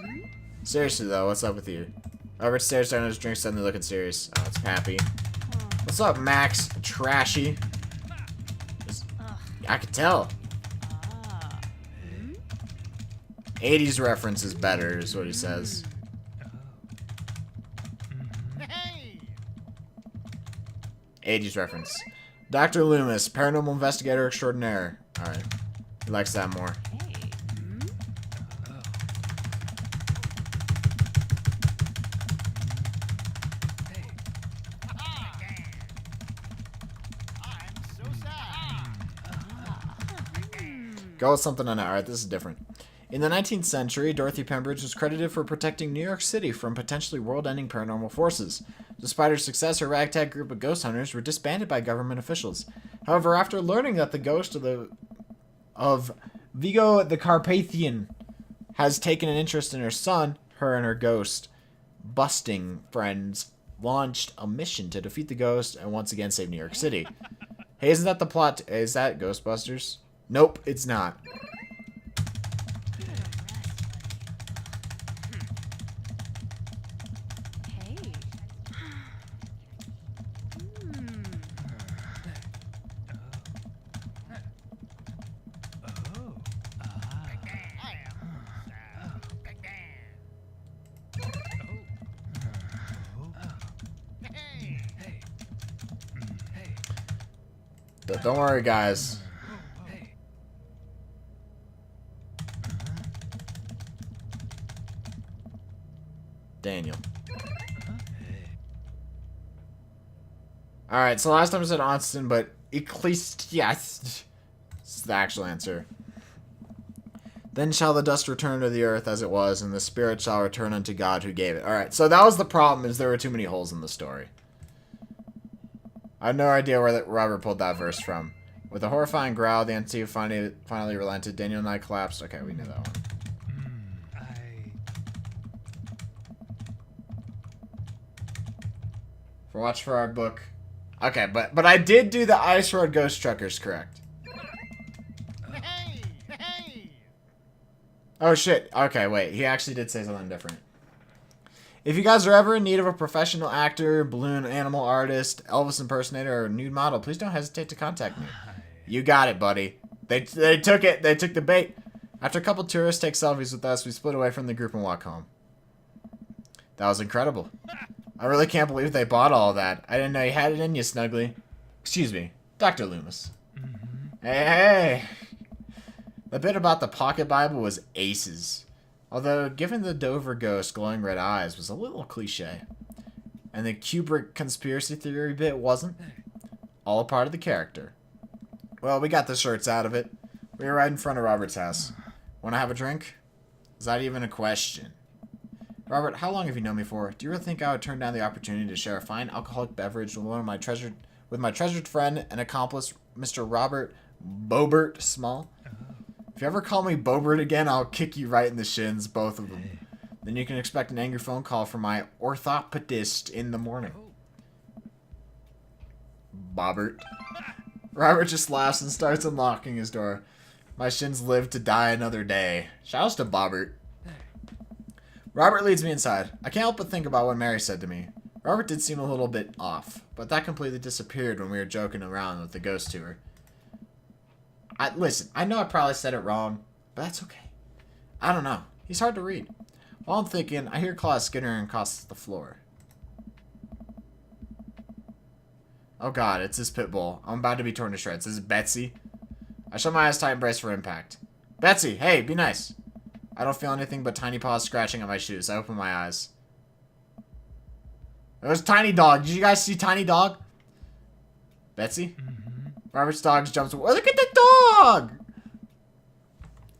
S1: Seriously though, what's up with you? Robert stares down at his drink, suddenly looking serious. Oh, it's Pappy. What's up, Max? Trashy. I could tell. 80s reference is better, is what he says. 80s reference. Dr. Loomis, paranormal investigator extraordinaire. Alright. He likes that more. Go with something on it. Alright, this is different. In the 19th century, Dorothy Pembridge was credited for protecting New York City from potentially world-ending paranormal forces. Despite her success, her ragtag group of ghost hunters were disbanded by government officials. However, after learning that the ghost of Vigo the Carpathian has taken an interest in her son, her and her ghost busting friends launched a mission to defeat the ghost and once again save New York City. Hey, isn't that the plot? Is that Ghostbusters? Nope, it's not. Don't worry, guys. Daniel. Alright, so last time I said Austin, but Ecclesiastes is the actual answer. Then shall the dust return to the earth as it was, and the spirit shall return unto God who gave it. Alright, so that was the problem, is there were too many holes in the story. I have no idea where Robert pulled that verse from. With a horrifying growl, the entity finally relented. Daniel and I collapsed. Okay, we knew that one. For watch for our book. Okay, but I did do the Ice Road Ghost Truckers correct. Oh shit. Okay, wait. He actually did say something different. If you guys are ever in need of a professional actor, balloon animal artist, Elvis impersonator, or nude model, please don't hesitate to contact me. You got it, buddy. They took it. They took the bait. After a couple tourists take selfies with us, we split away from the group and walk home. That was incredible. I really can't believe they bought all that. I didn't know you had it in you, Snuggly. Excuse me, Dr. Loomis. Hey! The bit about the pocket Bible was aces. Although, given the Dover ghost glowing red eyes was a little cliche. And the Kubrick conspiracy theory bit wasn't. All a part of the character. Well, we got the shirts out of it. We were right in front of Robert's house. Wanna have a drink? Is that even a question? Robert, how long have you known me for? Do you really think I would turn down the opportunity to share a fine alcoholic beverage with my treasured friend and accomplice, Mr. Robert Bobert Small? If you ever call me Bobert again, I'll kick you right in the shins, both of them. Then you can expect an angry phone call from my orthopedist in the morning. Bobbert. Robert just laughs and starts unlocking his door. My shins live to die another day. Shouts to Bobbert. Robert leads me inside. I can't help but think about what Mary said to me. Robert did seem a little bit off, but that completely disappeared when we were joking around with the ghost tour. Listen, I know I probably said it wrong, but that's okay. I don't know. He's hard to read. While I'm thinking, I hear claws skittering across the floor. Oh god, it's this pit bull. I'm about to be torn to shreds. This is Betsy. I shut my eyes tight and brace for impact. Betsy, hey, be nice. I don't feel anything but tiny paws scratching at my shoes. I open my eyes. There's Tiny Dog. Did you guys see Tiny Dog? Betsy? Robert's dog jumps away. Look at the dog!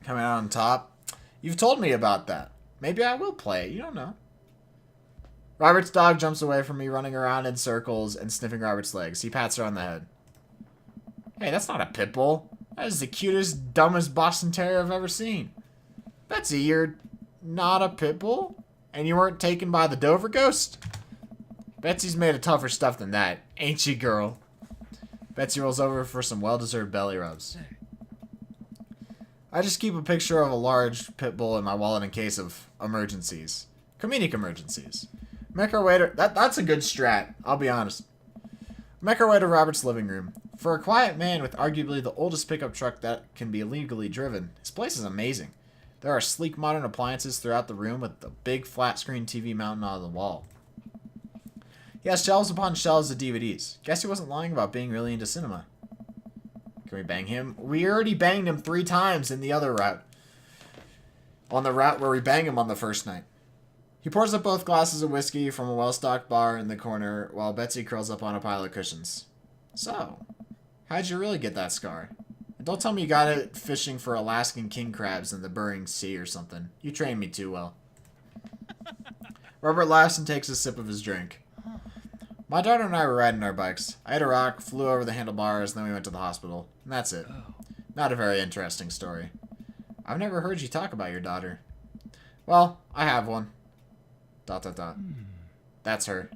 S1: Coming out on top. You've told me about that. Maybe I will play it. You don't know. Robert's dog jumps away from me, running around in circles and sniffing Robert's legs. He pats her on the head. Hey, that's not a pit bull. That is the cutest, dumbest Boston Terrier I've ever seen. Betsy, you're not a pit bull? And you weren't taken by the Dover ghost? Betsy's made of tougher stuff than that, ain't she, girl? Betsy rolls over for some well-deserved belly rubs. I just keep a picture of a large pit bull in my wallet in case of emergencies. Comedic emergencies. Make our way to... That's a good strat, I'll be honest. Make our way to Robert's living room. For a quiet man with arguably the oldest pickup truck that can be legally driven, his place is amazing. There are sleek modern appliances throughout the room with a big flat-screen TV mounted on the wall. He has shelves upon shelves of DVDs. Guess he wasn't lying about being really into cinema. Can we bang him? We already banged him 3 times in the other route. On the route where we banged him on the first night. He pours up both glasses of whiskey from a well-stocked bar in the corner while Betsy curls up on a pile of cushions. So, how'd you really get that scar? And don't tell me you got it fishing for Alaskan king crabs in the Bering Sea or something. You trained me too well. Robert laughs and takes a sip of his drink. My daughter and I were riding our bikes. I hit a rock, flew over the handlebars, and then we went to the hospital. And that's it. Not a very interesting story. I've never heard you talk about your daughter. Well, I have one. ... That's her.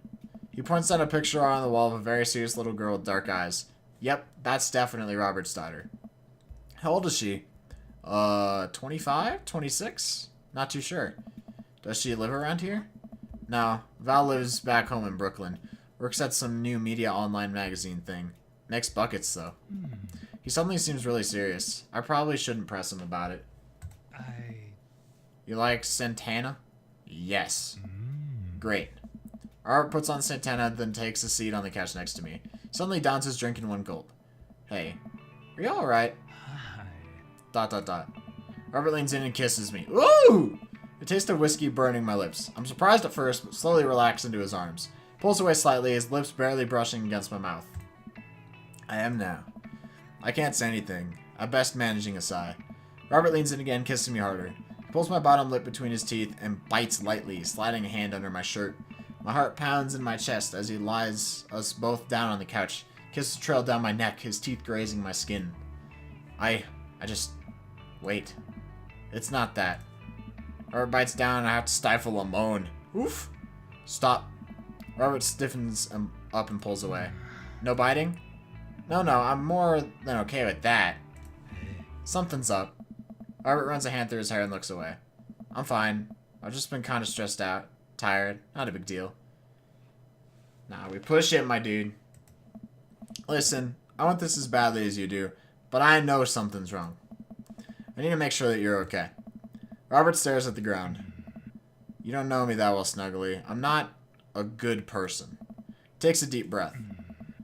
S1: He points at a picture on the wall of a very serious little girl with dark eyes. Yep, that's definitely Robert's daughter. How old is she? 25? 26? Not too sure. Does she live around here? No, Val lives back home in Brooklyn. Works at some new media online magazine thing. Makes buckets, though. He suddenly seems really serious. I probably shouldn't press him about it. You like Santana? Yes. Great. Robert puts on Santana, then takes a seat on the couch next to me. Suddenly downs his drink in one gulp. Hey, are you alright? ... Robert leans in and kisses me. Ooh! The taste of whiskey burning my lips. I'm surprised at first, but slowly relax into his arms. Pulls away slightly, his lips barely brushing against my mouth. I am now. I can't say anything. At best, managing a sigh. Robert leans in again, kissing me harder. He pulls my bottom lip between his teeth and bites lightly, sliding a hand under my shirt. My heart pounds in my chest as he lies us both down on the couch. Kisses trail down my neck, his teeth grazing my skin. I just... Wait. It's not that. Robert bites down and I have to stifle a moan. Oof. Stop. Robert stiffens up and pulls away. No biting? No, I'm more than okay with that. Something's up. Robert runs a hand through his hair and looks away. I'm fine. I've just been kind of stressed out. Tired. Not a big deal. Nah, we push it, my dude. Listen, I want this as badly as you do, but I know something's wrong. I need to make sure that you're okay. Robert stares at the ground. You don't know me that well, Snuggly. I'm not a good person. Takes a deep breath.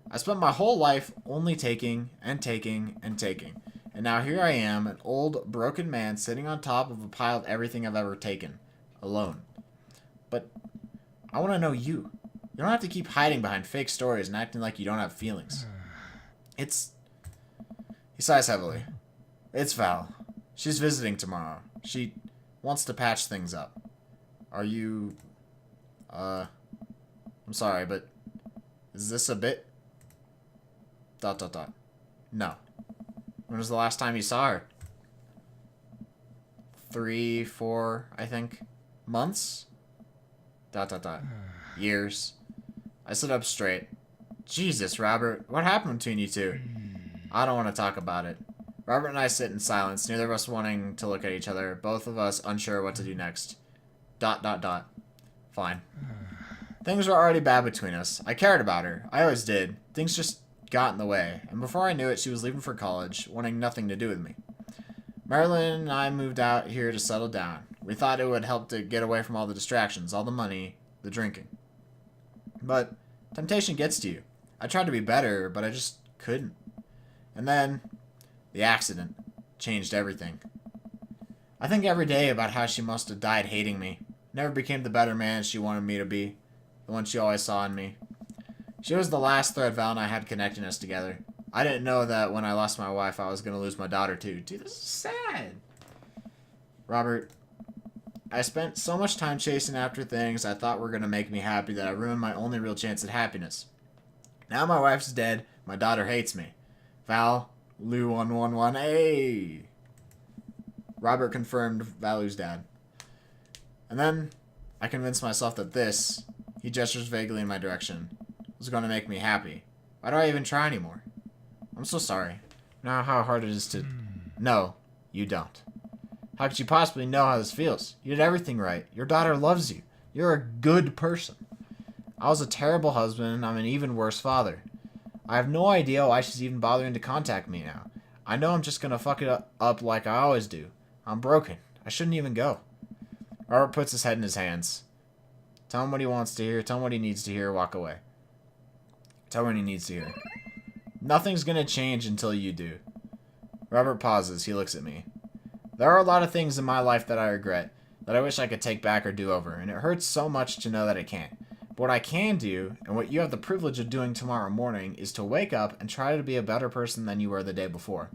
S1: I spent my whole life only taking and taking and taking. And now here I am, an old, broken man sitting on top of a pile of everything I've ever taken. Alone. But I want to know you. You don't have to keep hiding behind fake stories and acting like you don't have feelings. It's... He sighs heavily. It's Val. She's visiting tomorrow. She wants to patch things up. Are you... I'm sorry, but... Is this a bit? ... No. When was the last time you saw her? 3, 4, I think. Months? ... Years. I sit up straight. Jesus, Robert. What happened between you two? I don't want to talk about it. Robert and I sit in silence, neither of us wanting to look at each other, both of us unsure what to do next. ... Fine. Things were already bad between us. I cared about her. I always did. Things just got in the way, and before I knew it, she was leaving for college, wanting nothing to do with me. Marilyn and I moved out here to settle down. We thought it would help to get away from all the distractions, all the money, the drinking. But temptation gets to you. I tried to be better, but I just couldn't. And then, the accident changed everything. I think every day about how she must have died hating me. Never became the better man she wanted me to be. The one she always saw in me. She was the last thread Val and I had connecting us together. I didn't know that when I lost my wife, I was going to lose my daughter too. Dude, this is sad. Robert, I spent so much time chasing after things I thought were going to make me happy that I ruined my only real chance at happiness. Now my wife's dead. My daughter hates me. Val, Lou 111, hey! Robert confirmed Valu's dad. And then I convinced myself that this, he gestures vaguely in my direction, was going to make me happy. Why do I even try anymore? I'm so sorry. Now how hard it is to... No, you don't. How could you possibly know how this feels? You did everything right. Your daughter loves you. You're a good person. I was a terrible husband, and I'm an even worse father. I have no idea why she's even bothering to contact me now. I know I'm just going to fuck it up like I always do. I'm broken. I shouldn't even go. Robert puts his head in his hands. Tell him what he wants to hear. Tell him what he needs to hear. Walk away. Tell him what he needs to hear. Nothing's going to change until you do. Robert pauses. He looks at me. There are a lot of things in my life that I regret, that I wish I could take back or do over, and it hurts so much to know that I can't. But what I can do, and what you have the privilege of doing tomorrow morning, is to wake up and try to be a better person than you were the day before.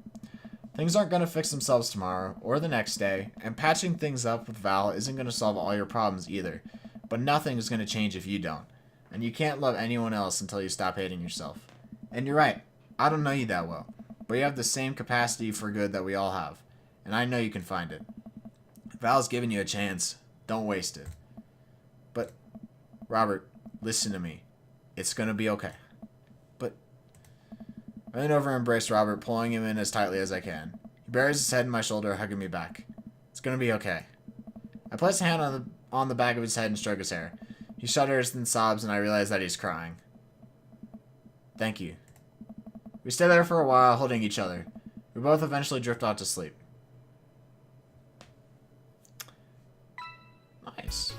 S1: Things aren't going to fix themselves tomorrow, or the next day, and patching things up with Val isn't going to solve all your problems either. But nothing is going to change if you don't. And you can't love anyone else until you stop hating yourself. And you're right, I don't know you that well, but you have the same capacity for good that we all have. And I know you can find it. Val's giving you a chance. Don't waste it. But, Robert, listen to me. It's gonna be okay. But, I lean over and embrace Robert, pulling him in as tightly as I can. He buries his head in my shoulder, hugging me back. It's gonna be okay. I place a hand on the back of his head and stroke his hair. He shudders, then sobs, and I realize that he's crying. Thank you. We stay there for a while, holding each other. We both eventually drift off to sleep. Nice.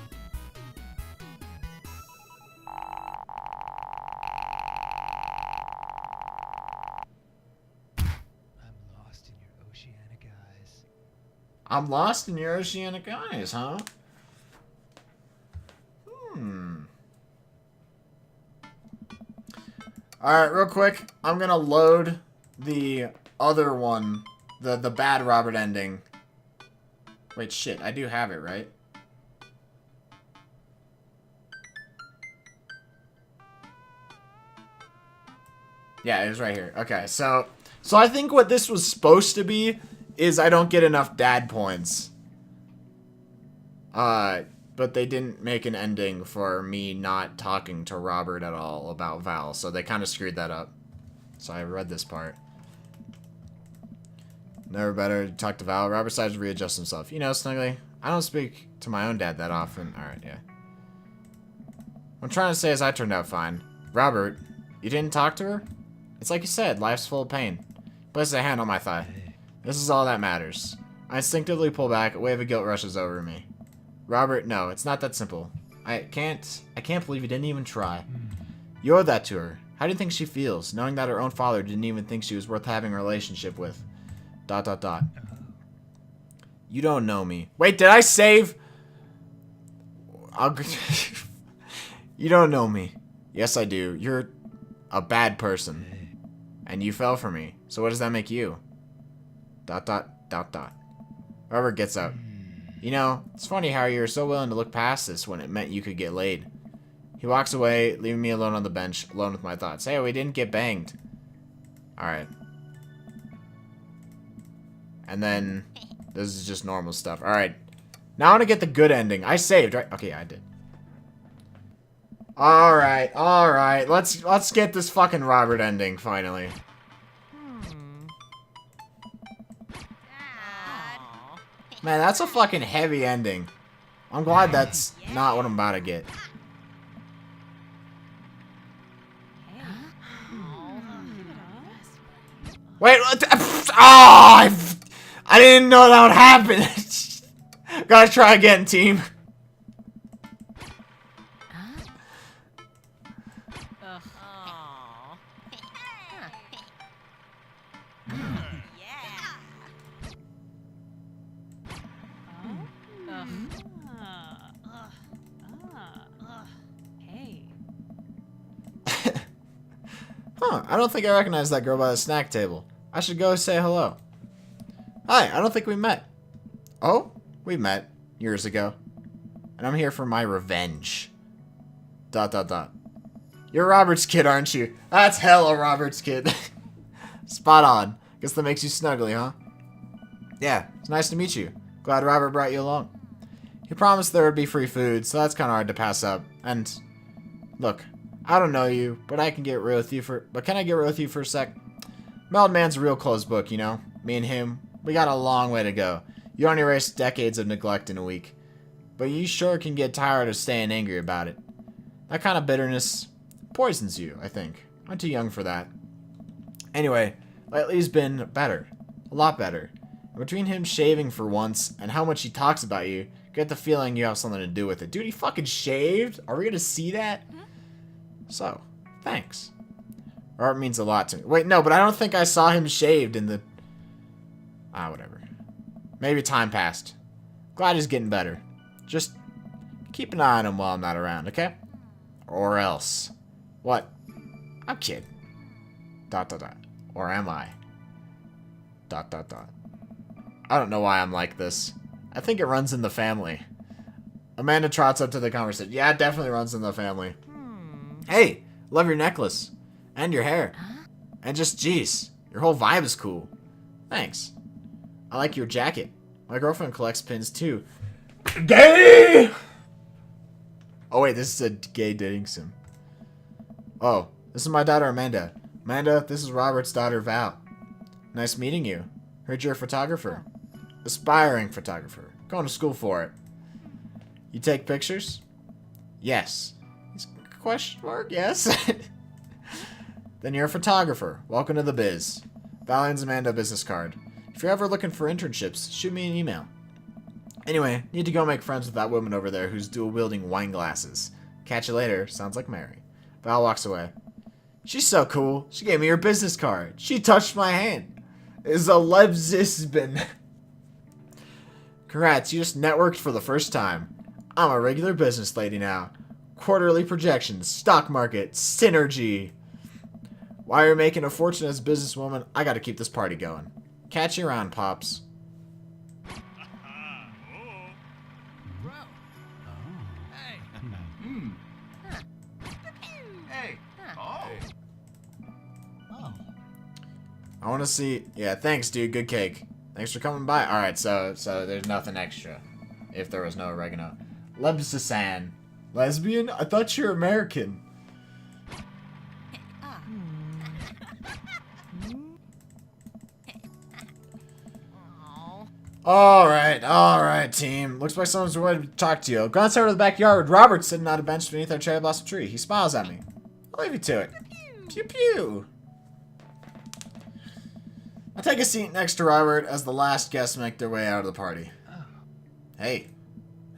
S5: I'm lost in your oceanic eyes.
S1: I'm lost in your oceanic eyes, huh? Alright, real quick. I'm gonna load the other one. The bad Robert ending. Wait, shit. I do have it, right? Yeah, it was right here. Okay, so I think what this was supposed to be is I don't get enough dad points. But they didn't make an ending for me not talking to Robert at all about Val, so they kind of screwed that up. So I read this part. Never better to talk to Val. Robert decides to readjust himself. You know, Snuggly, I don't speak to my own dad that often. Alright, yeah. What I'm trying to say is I turned out fine. Robert, you didn't talk to her? It's like you said, life's full of pain. Places a hand on my thigh. This is all that matters. I instinctively pull back, a wave of guilt rushes over me. Robert, no, it's not that simple. I can't believe you didn't even try. You owe that to her. How do you think she feels, knowing that her own father didn't even think she was worth having a relationship with? ... You don't know me. Wait, did I save? You don't know me. Yes, I do. You're a bad person. And you fell for me. So what does that make you? ... Robert gets out. You know, it's funny how you were so willing to look past this when it meant you could get laid. He walks away, leaving me alone on the bench, alone with my thoughts. Hey, we didn't get banged. Alright. And then, this is just normal stuff. Alright. Now I want to get the good ending. I saved, right? Okay, I did. Alright, alright. Let's get this fucking Robert ending, finally. Man, that's a fucking heavy ending. I'm glad that's not what I'm about to get. Wait, what the, oh, I didn't know that would happen. Gotta try again, team. Huh, I don't think I recognize that girl by the snack table. I should go say hello. Hi, I don't think we met. Oh? We met years ago. And I'm here for my revenge. ... You're Robert's kid, aren't you? That's hella Robert's kid. Spot on. Guess that makes you snuggly, huh? Yeah, it's nice to meet you. Glad Robert brought you along. He promised there would be free food, so that's kind of hard to pass up. And, look, I don't know you, but I can get real with you can I get real with you for a sec? My old man's a real closed book, you know? Me and him, we got a long way to go. You don't erase decades of neglect in a week. But you sure can get tired of staying angry about it. That kind of bitterness poisons you, I think. I'm too young for that. Anyway, lately he's been better. A lot better. And between him shaving for once and how much he talks about you, get the feeling you have something to do with it. Dude, he fucking shaved? Are we gonna see that? So, thanks. Art means a lot to me. Wait, no, but I don't think I saw him shaved in the... Ah, whatever. Maybe time passed. Glad he's getting better. Just keep an eye on him while I'm not around, okay? Or else. What? I'm kidding. ... Or am I? ... I don't know why I'm like this. I think it runs in the family. Amanda trots up to the conversation. Yeah, it definitely runs in the family. Hey, love your necklace. And your hair. And just, geez, your whole vibe is cool. Thanks. I like your jacket. My girlfriend collects pins too. Gay! Oh wait, this is a gay dating sim. Oh, this is my daughter Amanda. Amanda, this is Robert's daughter Val. Nice meeting you. Heard you're a photographer. Aspiring photographer. Going to school for it. You take pictures? Yes. Question mark? Yes. Then you're a photographer. Welcome to the biz. Val hands Amanda a business card. If you're ever looking for internships, shoot me an email. Anyway, need to go make friends with that woman over there who's dual-wielding wine glasses. Catch you later. Sounds like Mary. Val walks away. She's so cool. She gave me her business card. She touched my hand. Is a lesbian. Congrats, you just networked for the first time. I'm a regular business lady now. Quarterly projections, stock market, synergy. While you're making a fortune as a businesswoman, I gotta keep this party going. Catch you around, Pops. I want to see... Yeah, thanks, dude. Good cake. Thanks for coming by. Alright, so there's nothing extra. If there was no oregano. Lebsasan. Lesbian? I thought you were American. Alright, team. Looks like someone's ready to talk to you. Go outside to the backyard with Robert sitting on a bench beneath our cherry blossom tree. He smiles at me. I'll leave you to it. Pew pew. I take a seat next to Robert as the last guests make their way out of the party. Hey.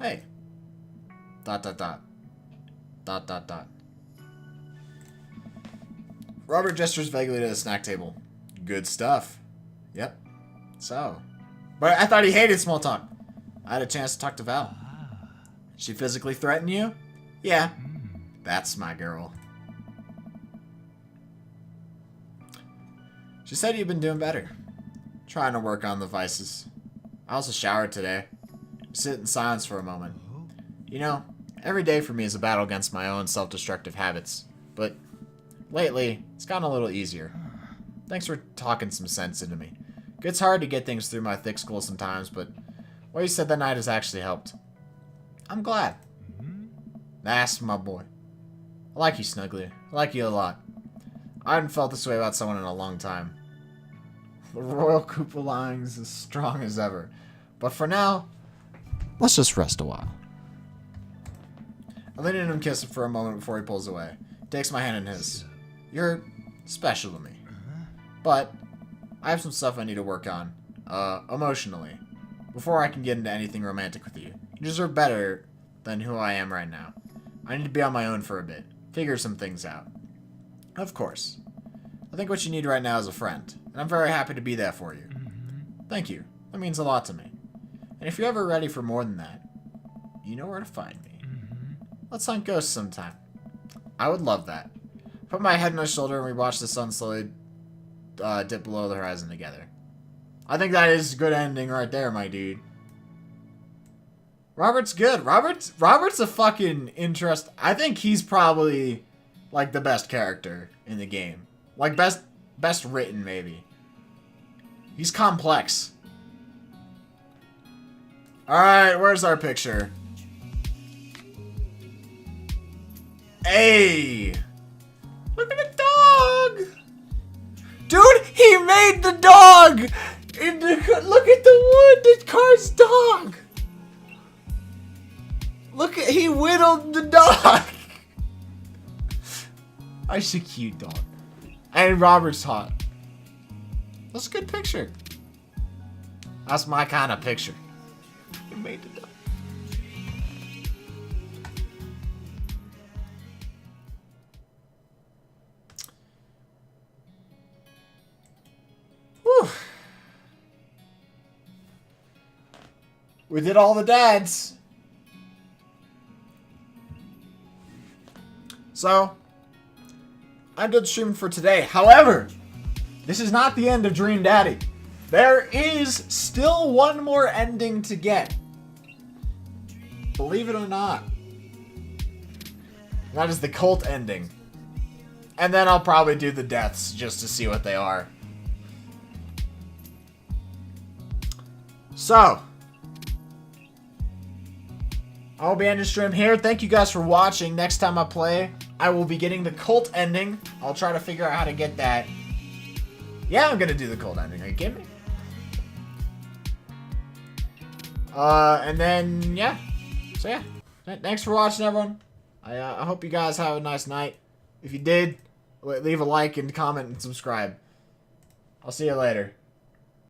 S1: Hey. ... Dot, dot, dot. Robert gestures vaguely to the snack table. Good stuff. Yep. So. But I thought he hated small talk. I had a chance to talk to Val. She physically threatened you? Yeah. That's my girl. She said you've been doing better. Trying to work on the vices. I also showered today. Sit in silence for a moment. You know, every day for me is a battle against my own self-destructive habits. But lately, it's gotten a little easier. Thanks for talking some sense into me. It's hard to get things through my thick skull sometimes, but what you said that night has actually helped. I'm glad. That's my boy. I like you, Snuggly. I like you a lot. I haven't felt this way about someone in a long time. The Royal Koopa line is as strong as ever. But for now,
S2: Let's just rest a while.
S1: I lean in and kiss him for a moment before he pulls away. He takes my hand in his. You're special to me. But I have some stuff I need to work on. Emotionally. Before I can get into anything romantic with you. You deserve better than who I am right now. I need to be on my own for a bit. Figure some things out. Of course. I think what you need right now is a friend. And I'm very happy to be there for you. Thank you. That means a lot to me. And if you're ever ready for more than that, you know where to find me. Let's hunt ghosts sometime. I would love that. Put my head on his shoulder and we watch the sun slowly dip below the horizon together. I think that is a good ending right there, my dude. Robert's good. Robert's a fucking interest. I think he's probably like the best character in the game. Like best written maybe. He's complex. Alright, where's our picture? Hey! Look at the dog! Dude, he made the dog! Look at the wood! The car's dog! Look at, he whittled the dog! That's a cute dog. And Robert's hot. That's a good picture. That's my kind of picture. He made the dog. Whew. We did all the dads. So, I'm done streaming for today. However, this is not the end of Dream Daddy. There is still one more ending to get. Believe it or not. That is the cult ending. And then I'll probably do the deaths just to see what they are. So, I will be ending the stream here. Thank you guys for watching. Next time I play, I will be getting the cult ending. I'll try to figure out how to get that. Yeah, I'm going to do the cult ending. Are you kidding me? And then, yeah. So, yeah. Thanks for watching, everyone. I hope you guys have a nice night. If you did, leave a like and comment and subscribe. I'll see you later.